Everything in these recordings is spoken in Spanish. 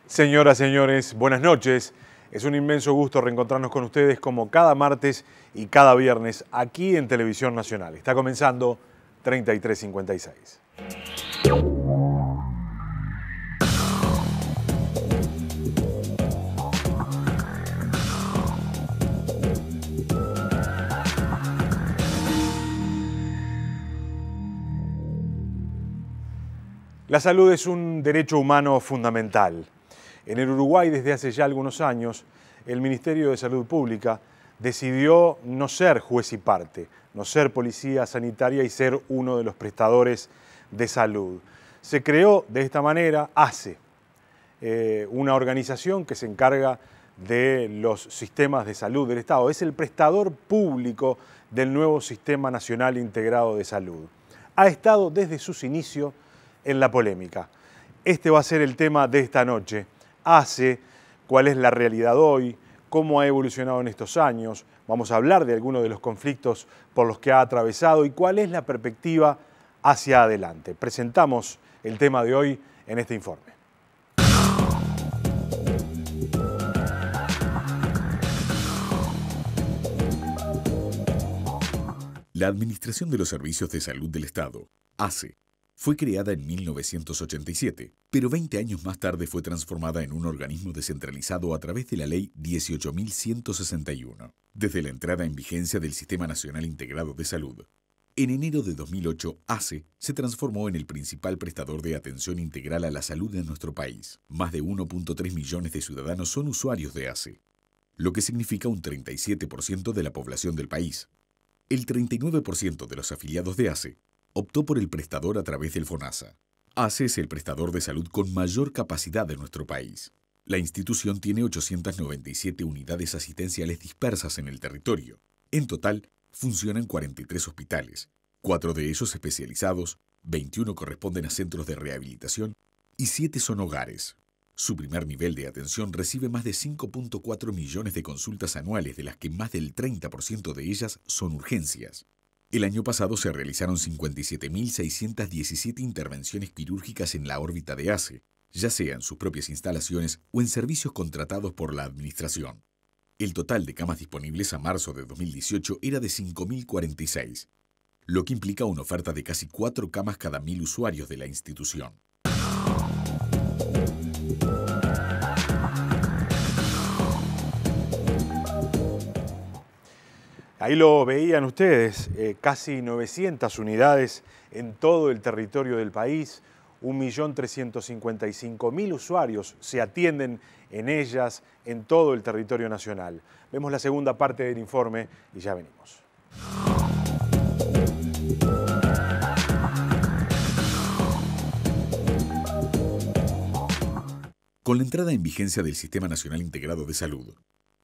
Señoras, señores, buenas noches. Es un inmenso gusto reencontrarnos con ustedes como cada martes y cada viernes aquí en Televisión Nacional. Está comenzando 3356. La salud es un derecho humano fundamental. En el Uruguay, desde hace ya algunos años, el Ministerio de Salud Pública decidió no ser juez y parte, no ser policía sanitaria y ser uno de los prestadores de salud. Se creó de esta manera ACE, una organización que se encarga de los sistemas de salud del Estado. Es el prestador público del nuevo Sistema Nacional Integrado de Salud. Ha estado desde sus inicios en la polémica. Este va a ser el tema de esta noche. ACE, cuál es la realidad hoy, cómo ha evolucionado en estos años. Vamos a hablar de algunos de los conflictos por los que ha atravesado y cuál es la perspectiva hacia adelante. Presentamos el tema de hoy en este informe. La Administración de los Servicios de Salud del Estado, ACE, fue creada en 1987, pero 20 años más tarde fue transformada en un organismo descentralizado a través de la Ley 18.161. Desde la entrada en vigencia del Sistema Nacional Integrado de Salud, en enero de 2008, ACE se transformó en el principal prestador de atención integral a la salud en nuestro país. Más de 1.3 millones de ciudadanos son usuarios de ACE, lo que significa un 37% de la población del país. El 39% de los afiliados de ACE optó por el prestador a través del FONASA. ACE es el prestador de salud con mayor capacidad de nuestro país. La institución tiene 897 unidades asistenciales dispersas en el territorio. En total, funcionan 43 hospitales, 4 de ellos especializados, 21 corresponden a centros de rehabilitación y 7 son hogares. Su primer nivel de atención recibe más de 5.4 millones de consultas anuales, de las que más del 30% de ellas son urgencias. El año pasado se realizaron 57.617 intervenciones quirúrgicas en la órbita de ACE, ya sea en sus propias instalaciones o en servicios contratados por la Administración. El total de camas disponibles a marzo de 2018 era de 5.046, lo que implica una oferta de casi 4 camas cada 1.000 usuarios de la institución. Ahí lo veían ustedes, casi 900 unidades en todo el territorio del país, 1.355.000 usuarios se atienden en ellas en todo el territorio nacional. Vemos la segunda parte del informe y ya venimos. Con la entrada en vigencia del Sistema Nacional Integrado de Salud,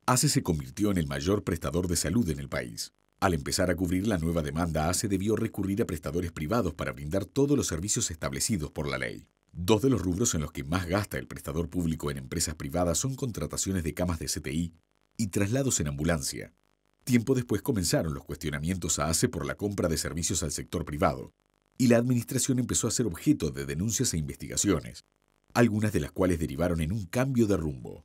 ACE se convirtió en el mayor prestador de salud en el país. Al empezar a cubrir la nueva demanda, ACE debió recurrir a prestadores privados para brindar todos los servicios establecidos por la ley. Dos de los rubros en los que más gasta el prestador público en empresas privadas son contrataciones de camas de CTI y traslados en ambulancia. Tiempo después comenzaron los cuestionamientos a ACE por la compra de servicios al sector privado, y la Administración empezó a ser objeto de denuncias e investigaciones, algunas de las cuales derivaron en un cambio de rumbo.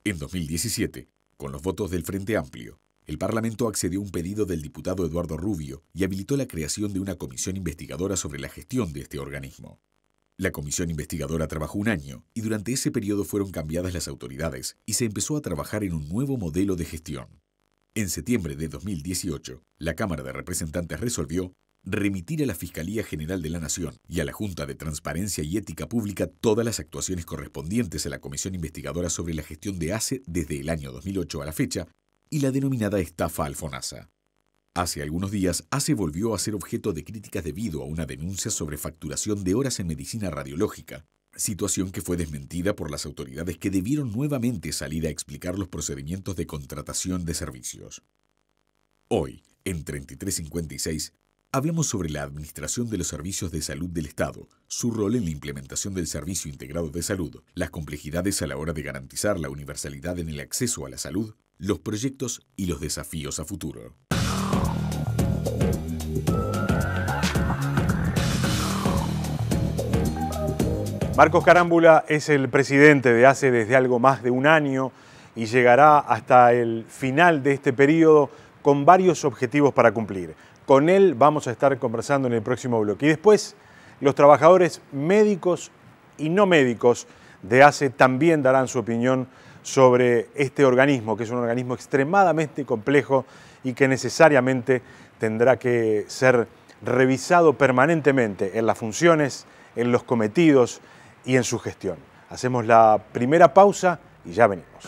En 2017, con los votos del Frente Amplio, el Parlamento accedió a un pedido del diputado Eduardo Rubio y habilitó la creación de una comisión investigadora sobre la gestión de este organismo. La comisión investigadora trabajó un año y durante ese periodo fueron cambiadas las autoridades y se empezó a trabajar en un nuevo modelo de gestión. En septiembre de 2018, la Cámara de Representantes resolvió remitir a la Fiscalía General de la Nación y a la Junta de Transparencia y Ética Pública todas las actuaciones correspondientes a la Comisión Investigadora sobre la gestión de ACE desde el año 2008 a la fecha y la denominada estafa al FONASA. Hace algunos días, ACE volvió a ser objeto de críticas debido a una denuncia sobre facturación de horas en medicina radiológica, situación que fue desmentida por las autoridades, que debieron nuevamente salir a explicar los procedimientos de contratación de servicios. Hoy, en 3356, hablamos sobre la administración de los servicios de salud del Estado, su rol en la implementación del Servicio Integrado de Salud, las complejidades a la hora de garantizar la universalidad en el acceso a la salud, los proyectos y los desafíos a futuro. Marcos Carámbula es el presidente de ACE desde algo más de un año y llegará hasta el final de este periodo con varios objetivos para cumplir. Con él vamos a estar conversando en el próximo bloque. Y después, los trabajadores médicos y no médicos de ACE también darán su opinión sobre este organismo, que es un organismo extremadamente complejo y que necesariamente tendrá que ser revisado permanentemente en las funciones, en los cometidos y en su gestión. Hacemos la primera pausa y ya venimos.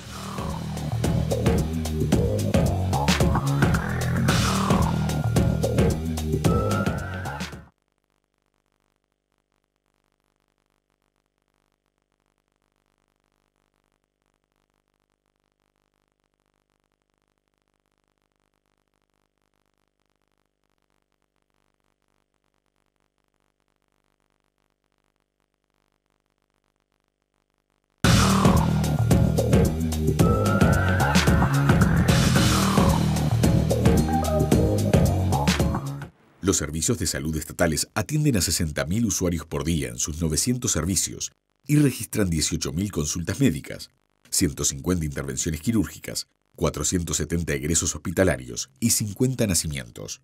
Los servicios de salud estatales atienden a 60.000 usuarios por día en sus 900 servicios y registran 18.000 consultas médicas, 150 intervenciones quirúrgicas, 470 egresos hospitalarios y 50 nacimientos.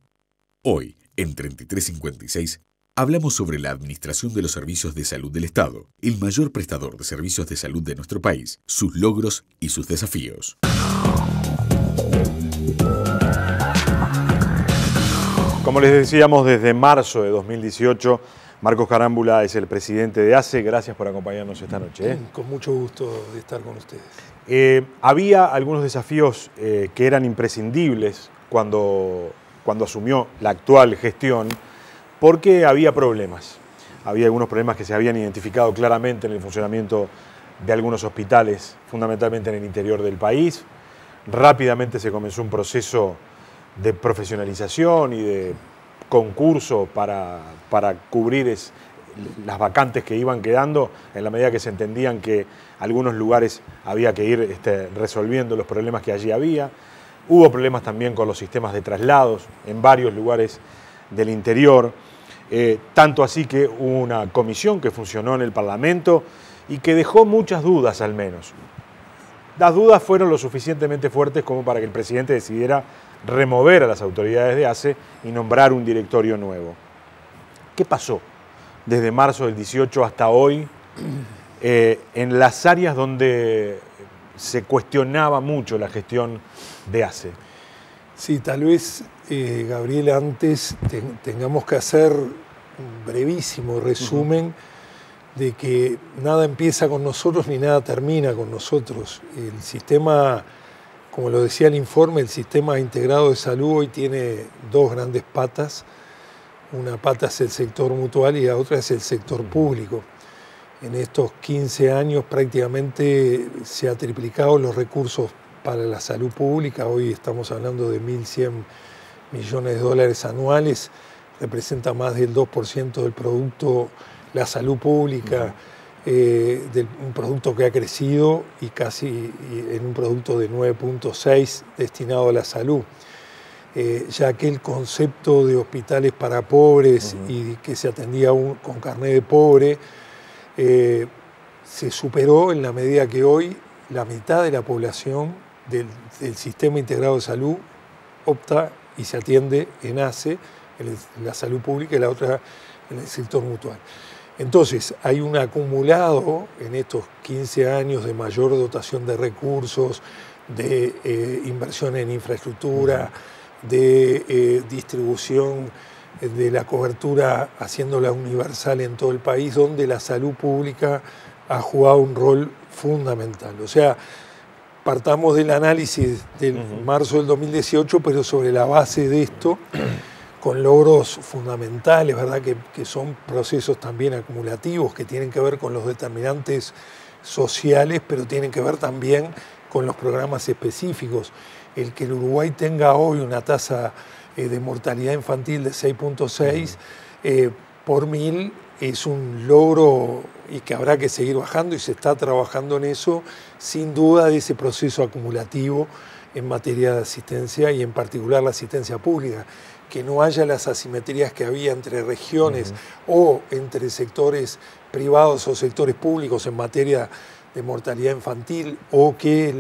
Hoy, en 3356, hablamos sobre la administración de los servicios de salud del Estado, el mayor prestador de servicios de salud de nuestro país, sus logros y sus desafíos. Como les decíamos, desde marzo de 2018, Marcos Carámbula es el presidente de ACE. Gracias por acompañarnos esta noche. Con mucho gusto de estar con ustedes. Había algunos desafíos que eran imprescindibles cuando asumió la actual gestión, porque había problemas. Había algunos problemas que se habían identificado claramente en el funcionamiento de algunos hospitales, fundamentalmente en el interior del país. Rápidamente se comenzó un proceso de profesionalización y de concurso para cubrir las vacantes que iban quedando, en la medida que se entendían que algunos lugares había que ir resolviendo los problemas que allí había. Hubo problemas también con los sistemas de traslados en varios lugares del interior, tanto así que hubo una comisión que funcionó en el Parlamento y que dejó muchas dudas al menos. Las dudas fueron lo suficientemente fuertes como para que el presidente decidiera remover a las autoridades de ACE y nombrar un directorio nuevo. ¿Qué pasó desde marzo del 18 hasta hoy en las áreas donde se cuestionaba mucho la gestión de ACE? Sí, tal vez, Gabriel, antes tengamos que hacer un brevísimo resumen de que nada empieza con nosotros ni nada termina con nosotros. El sistema, como lo decía el informe, el sistema integrado de salud hoy tiene dos grandes patas. Una pata es el sector mutual y la otra es el sector público. En estos 15 años prácticamente se han triplicado los recursos para la salud pública. Hoy estamos hablando de 1.100 millones de dólares anuales. Representa más del 2% del producto, la salud pública, un producto que ha crecido y casi en un producto de 9.6 destinado a la salud. Ya que el concepto de hospitales para pobres y que se atendía con carnet de pobre se superó en la medida que hoy la mitad de la población del sistema integrado de salud opta y se atiende en ACE, en la salud pública, y la otra en el sector mutual. Entonces, hay un acumulado en estos 15 años de mayor dotación de recursos, de inversión en infraestructura, de distribución de la cobertura, haciéndola universal en todo el país, donde la salud pública ha jugado un rol fundamental. O sea, partamos del análisis del marzo del 2018, pero sobre la base de esto, con logros fundamentales, ¿verdad? Que son procesos también acumulativos, que tienen que ver con los determinantes sociales, pero tienen que ver también con los programas específicos. El que el Uruguay tenga hoy una tasa de mortalidad infantil de 6.6 por 1000 es un logro y que habrá que seguir bajando, y se está trabajando en eso, sin duda, de ese proceso acumulativo en materia de asistencia y en particular la asistencia pública. Que no haya las asimetrías que había entre regiones o entre sectores privados o sectores públicos en materia de mortalidad infantil, o que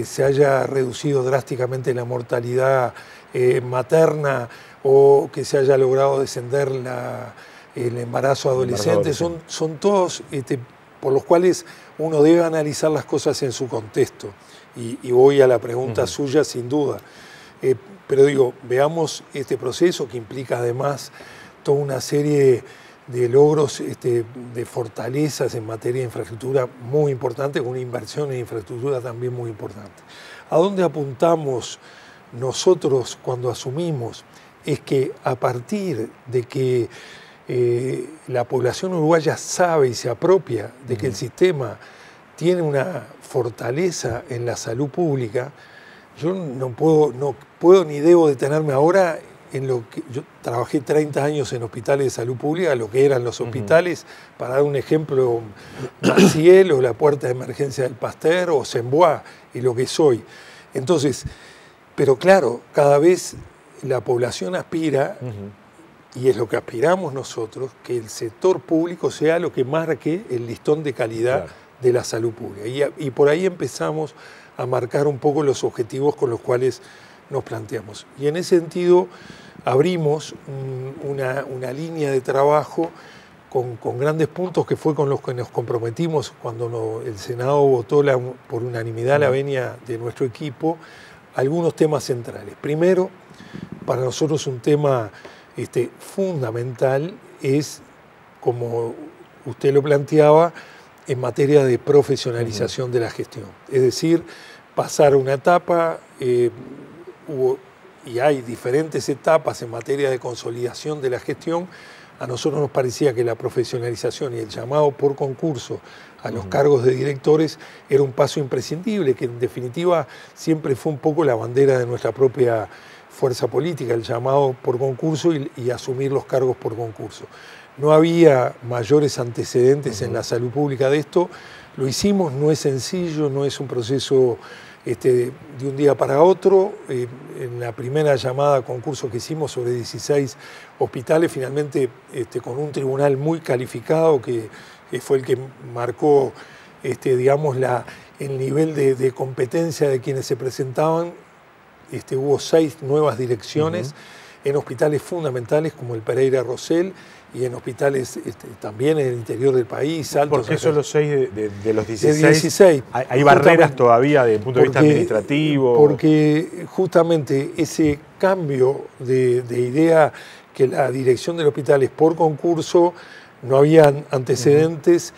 se haya reducido drásticamente la mortalidad materna, o que se haya logrado descender el embarazo adolescente. Son todos por los cuales uno debe analizar las cosas en su contexto. Y voy a la pregunta suya sin duda. Pero digo, veamos este proceso que implica además toda una serie de logros, de fortalezas en materia de infraestructura muy importante, con una inversión en infraestructura también muy importante. ¿A dónde apuntamos nosotros cuando asumimos? Es que a partir de que la población uruguaya sabe y se apropia de que el sistema tiene una fortaleza en la salud pública, yo no puedo ni debo detenerme ahora en lo que yo trabajé 30 años en hospitales de salud pública, lo que eran los hospitales, para dar un ejemplo, Maciel o la Puerta de Emergencia del Pasteur o Sembois, y lo que soy. Entonces, pero claro, cada vez la población aspira, y es lo que aspiramos nosotros, que el sector público sea lo que marque el listón de calidad de la salud pública. Y por ahí empezamos a marcar un poco los objetivos con los cuales nos planteamos. Y en ese sentido abrimos una línea de trabajo con grandes puntos, que fue con los que nos comprometimos cuando el Senado votó por unanimidad la venia de nuestro equipo, algunos temas centrales. Primero, para nosotros un tema fundamental es, como usted lo planteaba, en materia de profesionalización de la gestión. Es decir, pasar a una etapa, y hay diferentes etapas en materia de consolidación de la gestión. A nosotros nos parecía que la profesionalización y el llamado por concurso a los cargos de directores era un paso imprescindible, que en definitiva siempre fue un poco la bandera de nuestra propia fuerza política, el llamado por concurso y asumir los cargos por concurso. No había mayores antecedentes en la salud pública de esto, lo hicimos, no es sencillo, no es un proceso de un día para otro. En la primera llamada a concurso que hicimos sobre 16 hospitales, finalmente con un tribunal muy calificado, que fue el que marcó digamos, el nivel de competencia de quienes se presentaban, hubo 6 nuevas direcciones en hospitales fundamentales como el Pereira Rosell, y en hospitales también en el interior del país. ¿Por qué solo 6 de los 16? De 16. ¿Hay barreras todavía desde el punto de vista administrativo? Porque justamente ese cambio de idea, que la dirección del hospital es por concurso, no había antecedentes,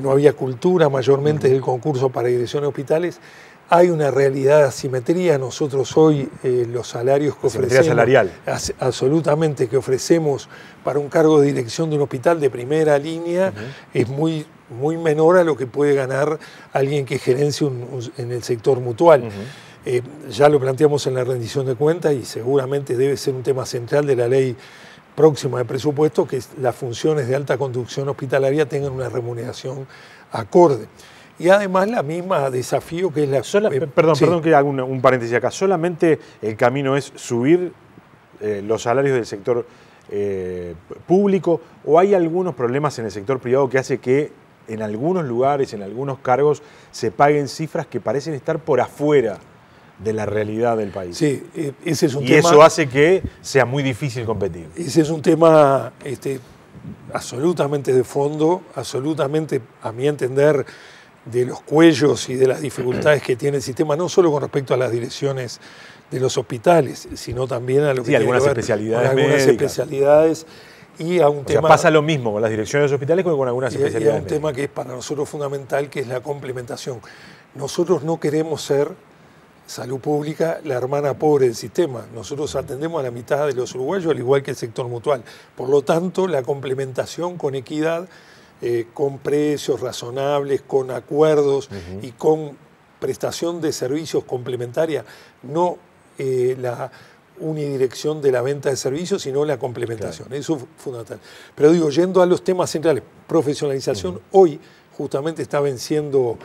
no había cultura mayormente del concurso para dirección de hospitales. Hay una realidad de asimetría. Nosotros hoy los salarios que ofrecemos, salarial. Absolutamente, que ofrecemos para un cargo de dirección de un hospital de primera línea, es muy menor a lo que puede ganar alguien que gerencie en el sector mutual. Ya lo planteamos en la rendición de cuentas, y seguramente debe ser un tema central de la ley próxima de presupuesto, que las funciones de alta conducción hospitalaria tengan una remuneración acorde. Y además la misma desafío que es la... Perdón que haga un paréntesis acá. ¿Solamente el camino es subir los salarios del sector público, o hay algunos problemas en el sector privado que hace que en algunos lugares, en algunos cargos, se paguen cifras que parecen estar por afuera de la realidad del país? Sí, ese es un tema... Y eso hace que sea muy difícil competir. Ese es un tema absolutamente de fondo, absolutamente, a mi entender, de los cuellos y de las dificultades que tiene el sistema, no solo con respecto a las direcciones de los hospitales, sino también a lo que tiene algunas que ver especialidades con algunas especialidades, y a un tema... sea, pasa lo mismo con las direcciones de los hospitales que con algunas especialidades. Y a un tema que es para nosotros fundamental, que es la complementación. Nosotros no queremos ser salud pública la hermana pobre del sistema. Nosotros atendemos a la mitad de los uruguayos, al igual que el sector mutual. Por lo tanto, la complementación con equidad, con precios razonables, con acuerdos y con prestación de servicios complementaria, no la unidirección de la venta de servicios, sino la complementación. Claro. Eso es fundamental. Pero digo, yendo a los temas centrales, profesionalización, hoy justamente está venciendo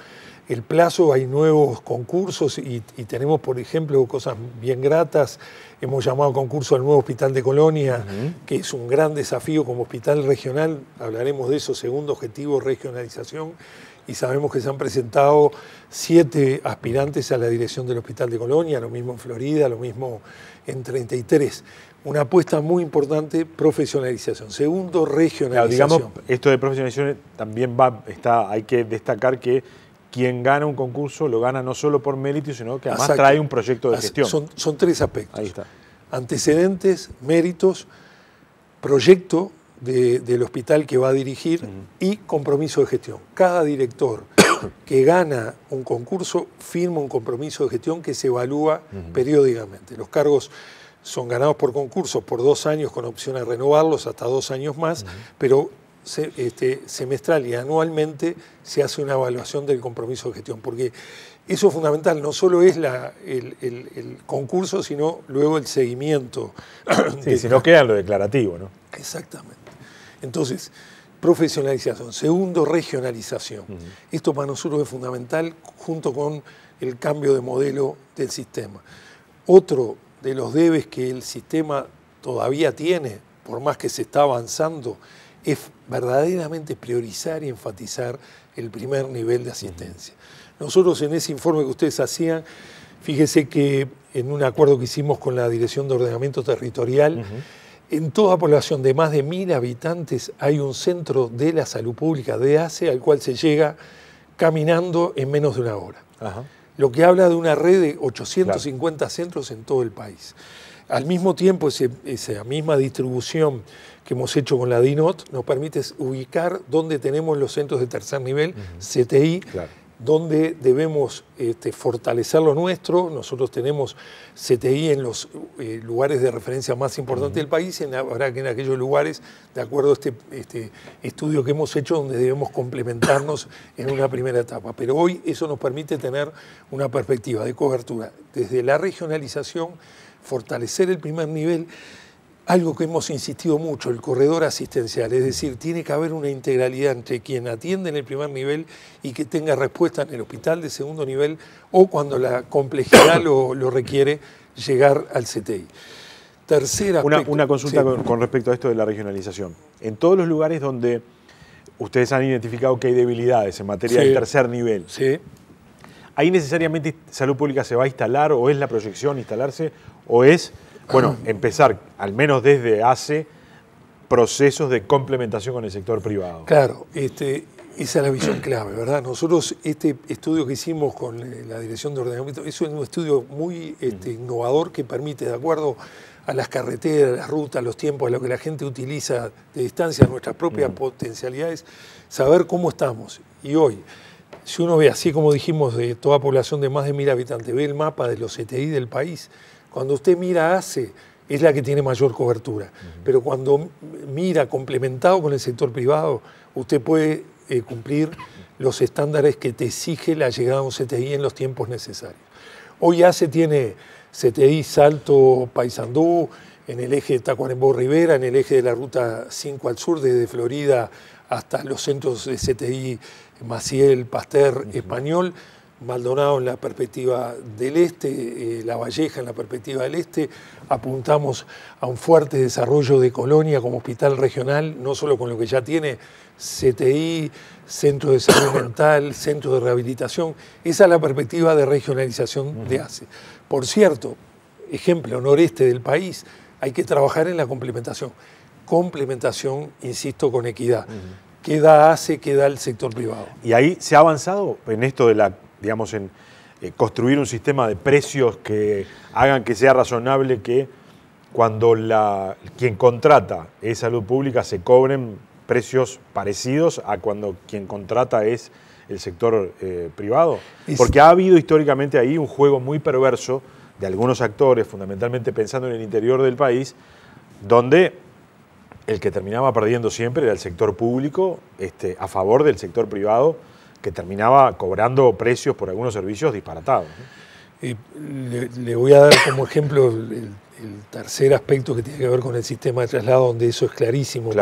el plazo, hay nuevos concursos y tenemos, por ejemplo, cosas bien gratas. Hemos llamado concurso al nuevo Hospital de Colonia, que es un gran desafío como hospital regional. Hablaremos de eso, segundo objetivo, regionalización. Y sabemos que se han presentado 7 aspirantes a la dirección del Hospital de Colonia, lo mismo en Florida, lo mismo en 33. Una apuesta muy importante, profesionalización. Segundo, regionalización. Claro, digamos, esto de profesionalización también hay que destacar que quien gana un concurso lo gana no solo por mérito, sino que además trae un proyecto de gestión. Son 3 aspectos. Ahí está. Antecedentes, méritos, proyecto del hospital que va a dirigir y compromiso de gestión. Cada director que gana un concurso firma un compromiso de gestión que se evalúa periódicamente. Los cargos son ganados por concursos por 2 años con opción a renovarlos hasta 2 años más, pero semestral y anualmente se hace una evaluación del compromiso de gestión, porque eso es fundamental, no solo es el concurso, sino luego el seguimiento. Sí, si no queda lo declarativo, ¿no? Exactamente. Entonces, profesionalización. Segundo, regionalización. Esto para nosotros es fundamental junto con el cambio de modelo del sistema. Otro de los debes que el sistema todavía tiene, por más que se está avanzando, es verdaderamente priorizar y enfatizar el primer nivel de asistencia. Nosotros en ese informe que ustedes hacían, fíjese que en un acuerdo que hicimos con la Dirección de Ordenamiento Territorial, en toda población de más de 1000 habitantes hay un centro de la salud pública de ACE al cual se llega caminando en menos de 1 hora. Lo que habla de una red de 850 centros en todo el país. Al mismo tiempo, esa misma distribución que hemos hecho con la DINOT nos permite ubicar dónde tenemos los centros de tercer nivel, CTI, dónde debemos fortalecer lo nuestro. Nosotros tenemos CTI en los lugares de referencia más importantes del país, habrá que en aquellos lugares, de acuerdo a este estudio que hemos hecho, donde debemos complementarnos en una primera etapa. Pero hoy eso nos permite tener una perspectiva de cobertura desde la regionalización, fortalecer el primer nivel. Algo que hemos insistido mucho, el corredor asistencial, es decir, tiene que haber una integralidad entre quien atiende en el primer nivel y que tenga respuesta en el hospital de segundo nivel o cuando la complejidad lo requiere, llegar al CTI. Tercera una consulta con respecto a esto de la regionalización. En todos los lugares donde ustedes han identificado que hay debilidades en materia del tercer nivel, ¿ahí necesariamente salud pública se va a instalar o es la proyección instalarse o es... Bueno, empezar, al menos desde hace, procesos de complementación con el sector privado? Claro, esa es la visión clave, ¿verdad? Nosotros, este estudio que hicimos con la Dirección de Ordenamiento, es un estudio muy innovador que permite, de acuerdo a las carreteras, las rutas, los tiempos, a lo que la gente utiliza de distancia, nuestras propias potencialidades, saber cómo estamos. Y hoy, si uno ve, así como dijimos, de toda población de más de 1000 habitantes, ve el mapa de los CTI del país. Cuando usted mira ACE, es la que tiene mayor cobertura. Pero cuando mira complementado con el sector privado, usted puede cumplir los estándares que te exige la llegada a un CTI en los tiempos necesarios. Hoy ACE tiene CTI Salto Paysandú, en el eje de Tacuarembó-Rivera, en el eje de la ruta 5 al sur, desde Florida hasta los centros de CTI Maciel, Pasteur, Español, Maldonado en la perspectiva del este, La Valleja en la perspectiva del este. Apuntamos a un fuerte desarrollo de Colonia como hospital regional, no solo con lo que ya tiene CTI, Centro de Salud Mental, Centro de Rehabilitación. Esa es la perspectiva de regionalización de ACE. Por cierto, ejemplo, noreste del país, hay que trabajar en la complementación. Complementación, insisto, con equidad. ¿Qué da ACE, qué da el sector privado? Y ahí se ha avanzado en esto de la... digamos, en construir un sistema de precios que hagan que sea razonable que cuando quien contrata es salud pública se cobren precios parecidos a cuando quien contrata es el sector privado. Porque ha habido históricamente ahí un juego muy perverso de algunos actores, fundamentalmente pensando en el interior del país, donde el que terminaba perdiendo siempre era el sector público a favor del sector privado, que terminaba cobrando precios por algunos servicios disparatados, ¿no? Le voy a dar como ejemplo el tercer aspecto que tiene que ver con el sistema de traslado, donde eso es clarísimo,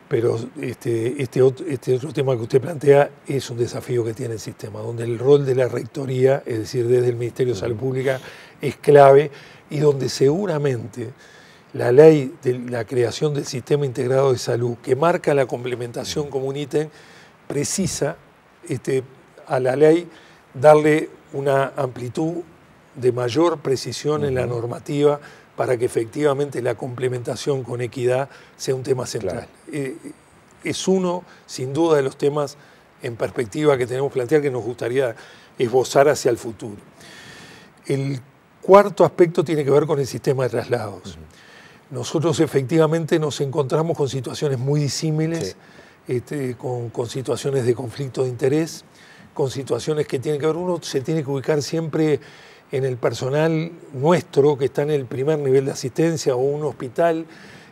pero este otro tema que usted plantea es un desafío que tiene el sistema, donde el rol de la rectoría, es decir, desde el Ministerio de Salud Pública, es clave y donde seguramente la ley de la creación del Sistema Integrado de Salud, que marca la complementación como un ítem, precisa a la ley darle una amplitud de mayor precisión en la normativa para que efectivamente la complementación con equidad sea un tema central. Claro. Es uno, sin duda, de los temas en perspectiva que tenemos que plantear que nos gustaría esbozar hacia el futuro. El cuarto aspecto tiene que ver con el sistema de traslados. Nosotros efectivamente nos encontramos con situaciones muy disímiles, con situaciones de conflicto de interés, con situaciones que tienen que ver, uno se tiene que ubicar siempre en el personal nuestro que está en el primer nivel de asistencia o un hospital,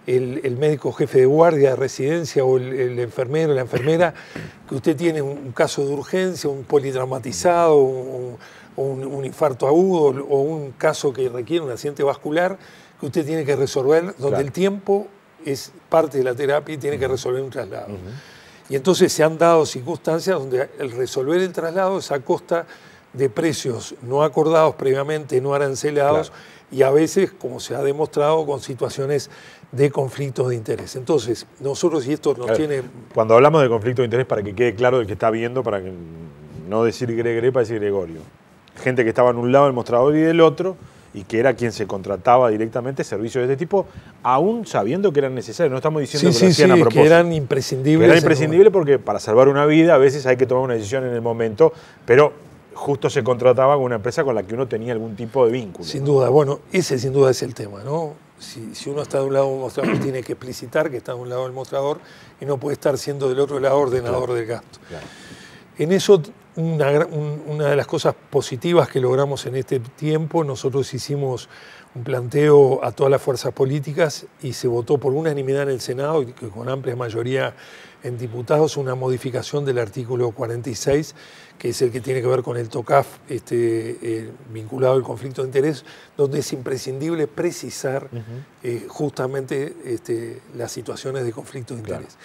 el médico jefe de guardia de residencia o el enfermero, la enfermera, que usted tiene un caso de urgencia, un politraumatizado, un infarto agudo o un caso que requiere un accidente vascular que usted tiene que resolver, donde el tiempo es parte de la terapia y tiene que resolver un traslado. Y entonces se han dado circunstancias donde el resolver el traslado es a costa de precios no acordados previamente, no arancelados, y a veces, como se ha demostrado, con situaciones de conflictos de interés. Entonces, nosotros, y esto nos tiene... Cuando hablamos de conflicto de interés, para que quede claro el que está viendo, para que no decir Gregre, para decir Gregorio. Gente que estaba en un lado del mostrador y del otro, y que era quien se contrataba directamente servicios de este tipo, aún sabiendo que eran necesarios. No estamos diciendo que lo hacían a propósito. Que eran imprescindibles. Que eran imprescindibles porque para salvar una vida a veces hay que tomar una decisión en el momento, pero justo se contrataba con una empresa con la que uno tenía algún tipo de vínculo. Sin duda, bueno, ese sin duda es el tema, ¿no? Si uno está de un lado del mostrador, tiene que explicitar que está de un lado del mostrador y no puede estar siendo del otro lado ordenador del gasto. Claro. En eso, una de las cosas positivas que logramos en este tiempo, nosotros hicimos un planteo a todas las fuerzas políticas y se votó por unanimidad en el Senado, y con amplia mayoría en diputados, una modificación del artículo 46, que es el que tiene que ver con el TOCAF vinculado al conflicto de interés, donde es imprescindible precisar justamente las situaciones de conflicto de interés.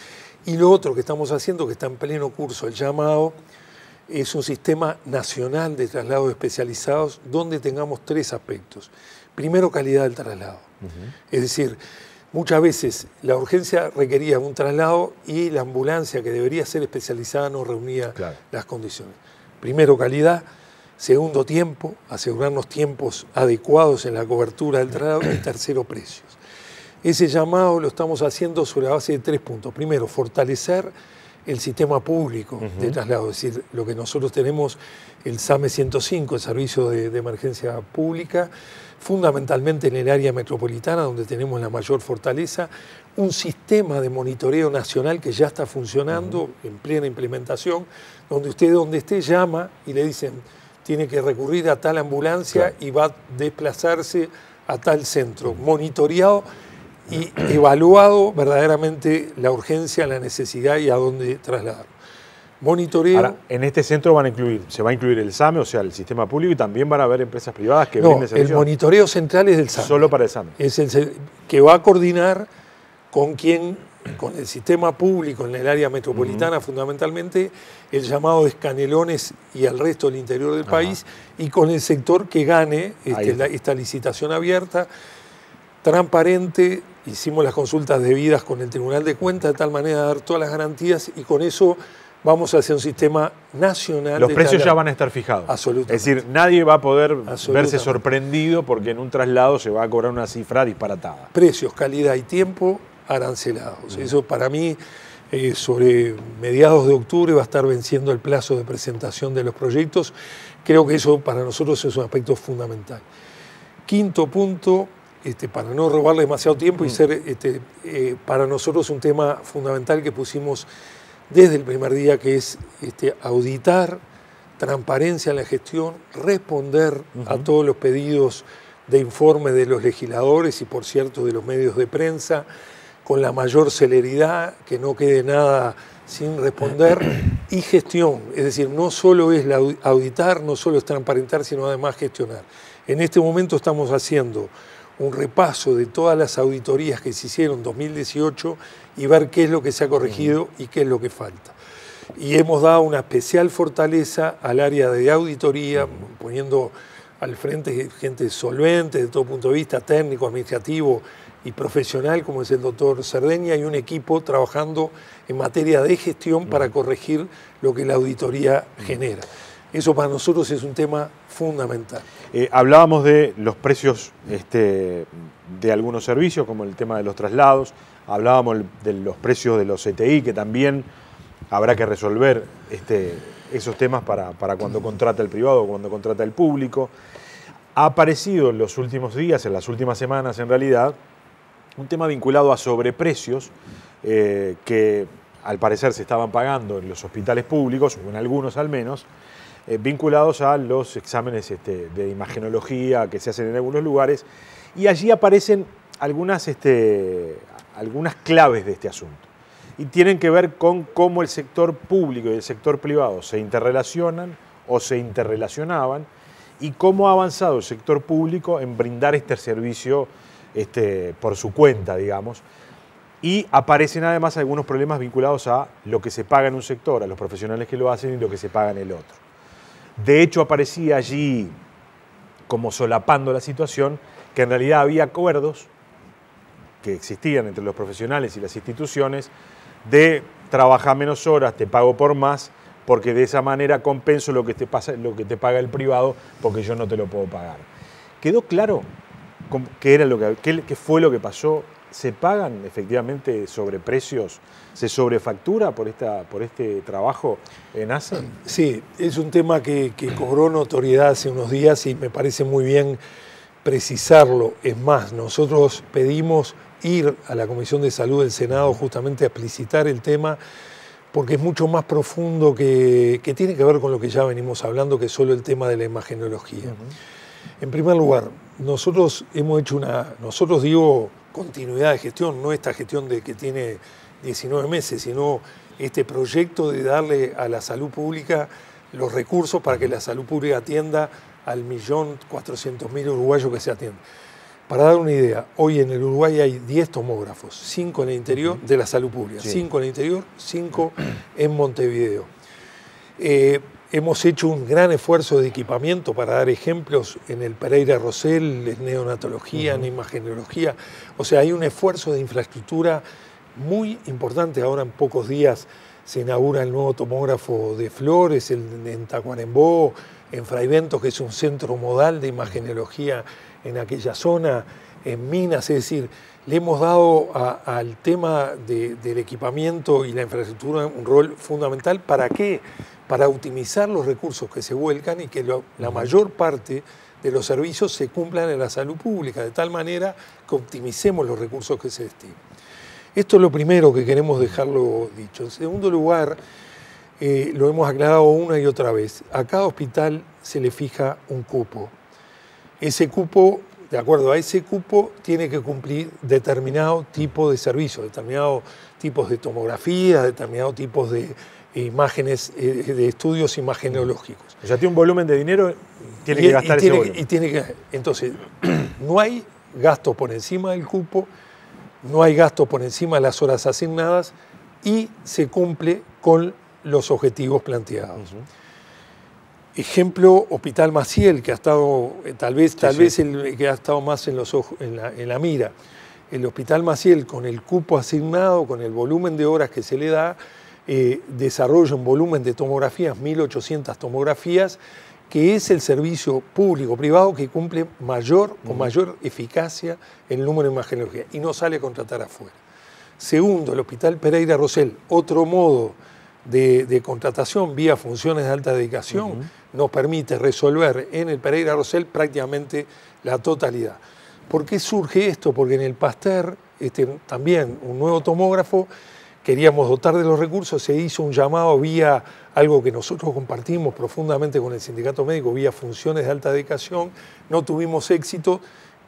Y lo otro que estamos haciendo, que está en pleno curso, el llamado, es un sistema nacional de traslados especializados donde tengamos tres aspectos. Primero, calidad del traslado. Es decir, muchas veces la urgencia requería un traslado y la ambulancia, que debería ser especializada, no reunía las condiciones. Primero, calidad. Segundo, tiempo, asegurarnos tiempos adecuados en la cobertura del traslado. Y tercero, precios. Ese llamado lo estamos haciendo sobre la base de 3 puntos. Primero, fortalecer el sistema público de traslado, es decir, lo que nosotros tenemos, el SAME 105, el Servicio de Emergencia Pública, fundamentalmente en el área metropolitana, donde tenemos la mayor fortaleza, un sistema de monitoreo nacional que ya está funcionando en plena implementación, donde usted donde esté llama y le dicen, tiene que recurrir a tal ambulancia y va a desplazarse a tal centro, monitoreado y evaluado verdaderamente la urgencia, la necesidad y a dónde trasladar. Monitoreo. Ahora, en este centro se va a incluir el SAME, o sea, el sistema público, y también van a haber empresas privadas que brinden servicios. El monitoreo central es del SAME. Solo para el SAME. Es el que va a coordinar con el sistema público en el área metropolitana, fundamentalmente, el llamado de Canelones y al resto del interior del país, y con el sector que gane esta licitación abierta, transparente. Hicimos las consultas debidas con el Tribunal de Cuentas de tal manera de dar todas las garantías y con eso vamos a hacer un sistema nacional. Los precios ya van a estar fijados. Absolutamente. Es decir, nadie va a poder verse sorprendido porque en un traslado se va a cobrar una cifra disparatada. Precios, calidad y tiempo arancelados. Eso para mí, sobre mediados de octubre va a estar venciendo el plazo de presentación de los proyectos. Creo que eso para nosotros es un aspecto fundamental. Quinto punto, para no robarle demasiado tiempo y ser para nosotros un tema fundamental que pusimos desde el primer día, que es auditar, transparencia en la gestión, responder a todos los pedidos de informe de los legisladores y, por cierto, de los medios de prensa, con la mayor celeridad, que no quede nada sin responder, y gestión. Es decir, no solo es auditar, no solo es transparentar, sino además gestionar. En este momento estamos haciendo un repaso de todas las auditorías que se hicieron en 2018 y ver qué es lo que se ha corregido y qué es lo que falta. Y hemos dado una especial fortaleza al área de auditoría, poniendo al frente gente solvente de todo punto de vista, técnico, administrativo y profesional, como es el doctor Cerdeña, y un equipo trabajando en materia de gestión para corregir lo que la auditoría genera. Eso para nosotros es un tema fundamental. Hablábamos de los precios de algunos servicios, como el tema de los traslados, hablábamos de los precios de los CTI, que también habrá que resolver esos temas para cuando contrata el privado o cuando contrata el público. Ha aparecido en los últimos días, en las últimas semanas en realidad, un tema vinculado a sobreprecios que al parecer se estaban pagando en los hospitales públicos, o en algunos al menos, vinculados a los exámenes de imagenología que se hacen en algunos lugares, y allí aparecen algunas claves de este asunto. Y tienen que ver con cómo el sector público y el sector privado se interrelacionan o se interrelacionaban, y cómo ha avanzado el sector público en brindar este servicio por su cuenta, digamos. Y aparecen además algunos problemas vinculados a lo que se paga en un sector, a los profesionales que lo hacen, y lo que se paga en el otro. De hecho, aparecía allí, como solapando la situación, que en realidad había acuerdos que existían entre los profesionales y las instituciones de trabajar menos horas, te pago por más, porque de esa manera compenso lo que te paga el privado, porque yo no te lo puedo pagar. ¿Quedó claro qué fue lo que pasó? ¿Se pagan efectivamente sobreprecios? ¿Se sobrefactura por este trabajo en ASE? Sí, es un tema que cobró notoriedad hace unos días y me parece muy bien precisarlo. Es más, nosotros pedimos ir a la Comisión de Salud del Senado justamente a explicitar el tema, porque es mucho más profundo, que tiene que ver con lo que ya venimos hablando, que solo el tema de la imagenología. En primer lugar, nosotros hemos hecho digo, continuidad de gestión, no esta gestión que tiene 19 meses, sino este proyecto de darle a la salud pública los recursos para que la salud pública atienda al 1.400.000 uruguayos que se atienden. Para dar una idea, hoy en el Uruguay hay 10 tomógrafos, 5 en el interior de la salud pública, 5 en el interior, 5 en Montevideo. Hemos hecho un gran esfuerzo de equipamiento, para dar ejemplos, en el Pereira Rosell, en neonatología, en imagenología. O sea, hay un esfuerzo de infraestructura muy importante. Ahora en pocos días se inaugura el nuevo tomógrafo de Flores, en Tacuarembó, en Fraiventos, que es un centro modal de imagenología en aquella zona, en Minas. Es decir, le hemos dado al tema del equipamiento y la infraestructura un rol fundamental. ¿Para qué? Para optimizar los recursos que se vuelcan y que la mayor parte de los servicios se cumplan en la salud pública, de tal manera que optimicemos los recursos que se destinan. Esto es lo primero que queremos dejarlo dicho. En segundo lugar, lo hemos aclarado una y otra vez, a cada hospital se le fija un cupo. Ese cupo, de acuerdo a ese cupo, tiene que cumplir determinado tipo de servicios, determinados tipos de tomografía, determinados tipos de imágenes, de estudios imagenológicos. O sea, tiene un volumen de dinero, tiene que gastar ese volumen. Entonces, no hay gastos por encima del cupo, no hay gastos por encima de las horas asignadas y se cumple con los objetivos planteados. Ejemplo, Hospital Maciel, que ha estado, tal vez el que ha estado más en la mira. El Hospital Maciel, con el cupo asignado, con el volumen de horas que se le da, desarrolla un volumen de tomografías, 1.800 tomografías, que es el servicio público-privado que cumple con mayor eficacia el número de imagenología y no sale a contratar afuera. Segundo, el Hospital Pereira Rosell, otro modo de contratación vía funciones de alta dedicación, nos permite resolver en el Pereira Rosell prácticamente la totalidad. ¿Por qué surge esto? Porque en el Pasteur, también un nuevo tomógrafo, queríamos dotar de los recursos, se hizo un llamado vía algo que nosotros compartimos profundamente con el sindicato médico, vía funciones de alta dedicación, no tuvimos éxito,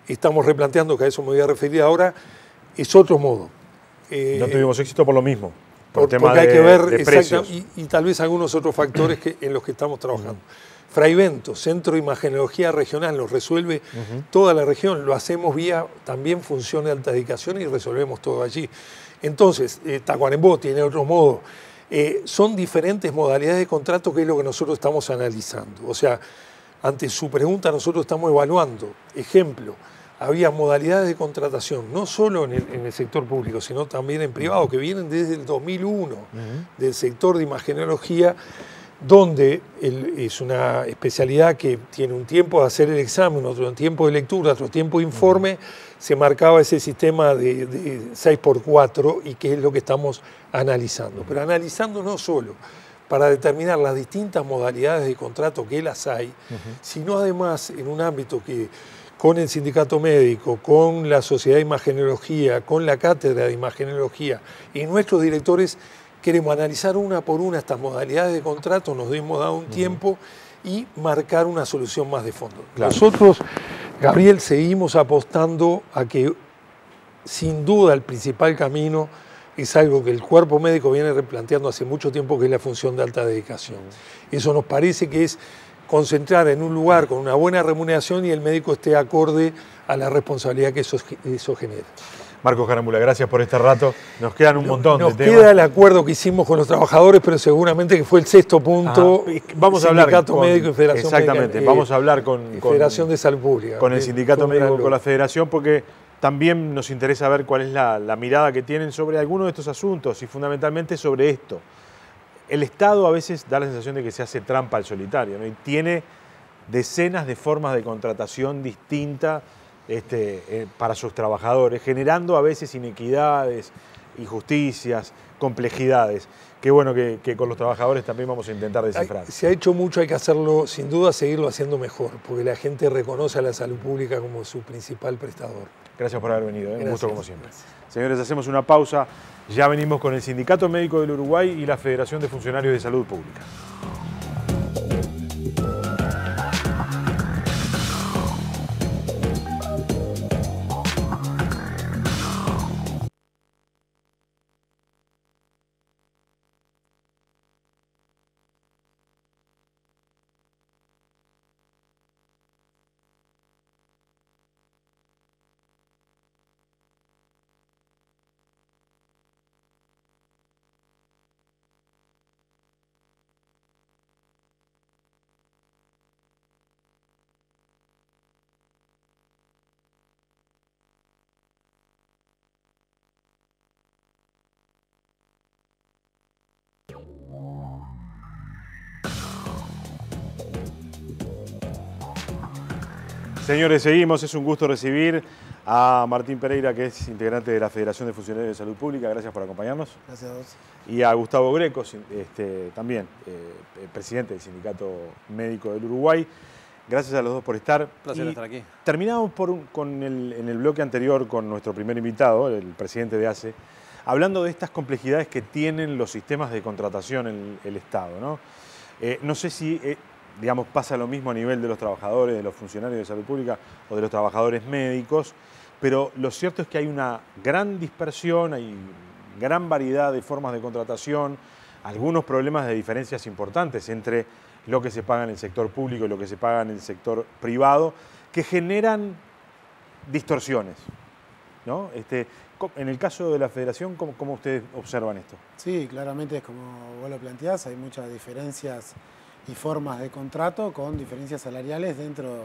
estamos replanteando, que a eso me voy a referir ahora, es otro modo. No tuvimos éxito por lo mismo, por porque tema hay que ver de precios. y tal vez algunos otros factores en los que estamos trabajando. Fraivento, Centro de Imagenología Regional, nos resuelve toda la región, lo hacemos vía también función de alta dedicación y resolvemos todo allí. Entonces, Tacuarembó tiene otro modo. Son diferentes modalidades de contrato que es lo que nosotros estamos analizando. O sea, ante su pregunta nosotros estamos evaluando. Ejemplo, había modalidades de contratación, no solo en el sector público, sino también en privado, que vienen desde el 2001, del sector de imagenología, donde es una especialidad que tiene un tiempo de hacer el examen, otro tiempo de lectura, otro tiempo de informe, se marcaba ese sistema de 6x4 y que es lo que estamos analizando. Pero analizando no solo para determinar las distintas modalidades de contrato que las hay, sino además en un ámbito que con el sindicato médico, con la Sociedad de Imagenología, con la Cátedra de Imagenología y nuestros directores queremos analizar una por una estas modalidades de contrato, nos hemos dado un tiempo y marcar una solución más de fondo. Claro. Nosotros, Gabriel, seguimos apostando a que sin duda el principal camino es algo que el cuerpo médico viene replanteando hace mucho tiempo, que es la función de alta dedicación. Eso nos parece que es concentrar en un lugar con una buena remuneración y el médico esté acorde a la responsabilidad que eso genera. Marcos Carámbula, gracias por este rato. Nos quedan un montón de temas. Nos queda el acuerdo que hicimos con los trabajadores, pero seguramente que fue el sexto punto. Vamos a hablar Sindicato Médico y Federación exactamente, Médica, vamos a hablar con Federación de Salud Pública. Con el Sindicato Médico, con la Federación, porque también nos interesa ver cuál es la mirada que tienen sobre algunos de estos asuntos y fundamentalmente sobre esto. El Estado a veces da la sensación de que se hace trampa al solitario, ¿no? Y tiene decenas de formas de contratación distintas para sus trabajadores, generando a veces inequidades, injusticias, complejidades. Qué bueno que con los trabajadores también vamos a intentar descifrar. Se ha hecho mucho, hay que hacerlo, sin duda, seguirlo haciendo mejor, porque la gente reconoce a la salud pública como su principal prestador. Gracias por haber venido, un gusto como siempre. Gracias. Señores, hacemos una pausa. Ya venimos con el Sindicato Médico del Uruguay y la Federación de Funcionarios de Salud Pública. Señores, seguimos. Es un gusto recibir a Martín Pereira, que es integrante de la Federación de Funcionarios de Salud Pública. Gracias por acompañarnos. Gracias a vos. Y a Gustavo Greco, también presidente del Sindicato Médico del Uruguay. Gracias a los dos por estar. Placer estar aquí. Terminamos en el bloque anterior con nuestro primer invitado, el presidente de ACE, hablando de estas complejidades que tienen los sistemas de contratación en el Estado, ¿no? No sé si digamos, pasa lo mismo a nivel de los trabajadores, de los funcionarios de salud pública o de los trabajadores médicos, pero lo cierto es que hay una gran dispersión, hay gran variedad de formas de contratación, algunos problemas de diferencias importantes entre lo que se paga en el sector público y lo que se paga en el sector privado, que generan distorsiones, ¿no? En el caso de la Federación, ¿cómo ustedes observan esto? Sí, claramente es como vos lo planteás, hay muchas diferencias y formas de contrato con diferencias salariales dentro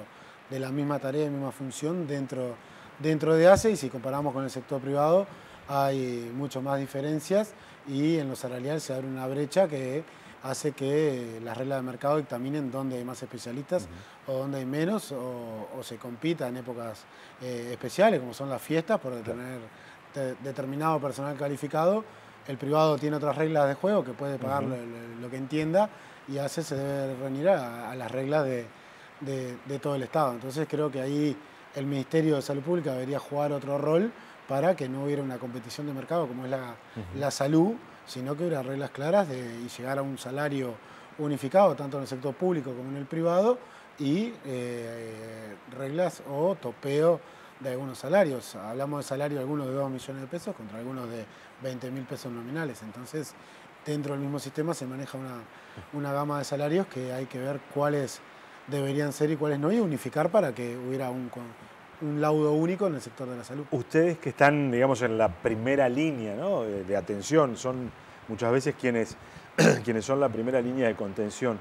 de la misma tarea y misma función dentro de ACE, y si comparamos con el sector privado hay mucho más diferencias y en lo salarial se abre una brecha que hace que las reglas de mercado dictaminen dónde hay más especialistas o dónde hay menos, o se compita en épocas especiales como son las fiestas por tener determinado personal calificado. El privado tiene otras reglas de juego que puede pagar lo que entienda, y ACE se debe reunir a las reglas de todo el Estado. Entonces creo que ahí el Ministerio de Salud Pública debería jugar otro rol para que no hubiera una competición de mercado como es la salud, sino que hubiera reglas claras y llegar a un salario unificado tanto en el sector público como en el privado, y reglas o topeo de algunos salarios. Hablamos de salario algunos de 2 millones de pesos contra algunos de 20.000 pesos nominales. Entonces, dentro del mismo sistema se maneja una gama de salarios que hay que ver cuáles deberían ser y cuáles no, y unificar para que hubiera un laudo único en el sector de la salud. Ustedes que están, digamos, en la primera línea, ¿no?, de atención, son muchas veces quienes son la primera línea de contención.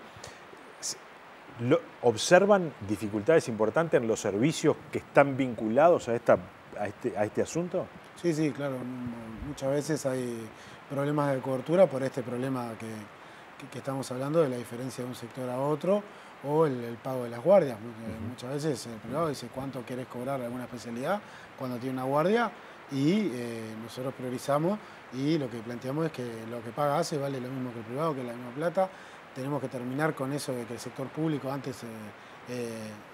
¿Observan dificultades importantes en los servicios que están vinculados a este asunto? Sí, sí, claro. Muchas veces hay problemas de cobertura por este problema que estamos hablando de la diferencia de un sector a otro, o el pago de las guardias. Muchas veces el privado dice cuánto querés cobrar alguna especialidad cuando tiene una guardia, y nosotros priorizamos, y lo que planteamos es que lo que paga ACE vale lo mismo que el privado, que es la misma plata. Tenemos que terminar con eso de que el sector público antes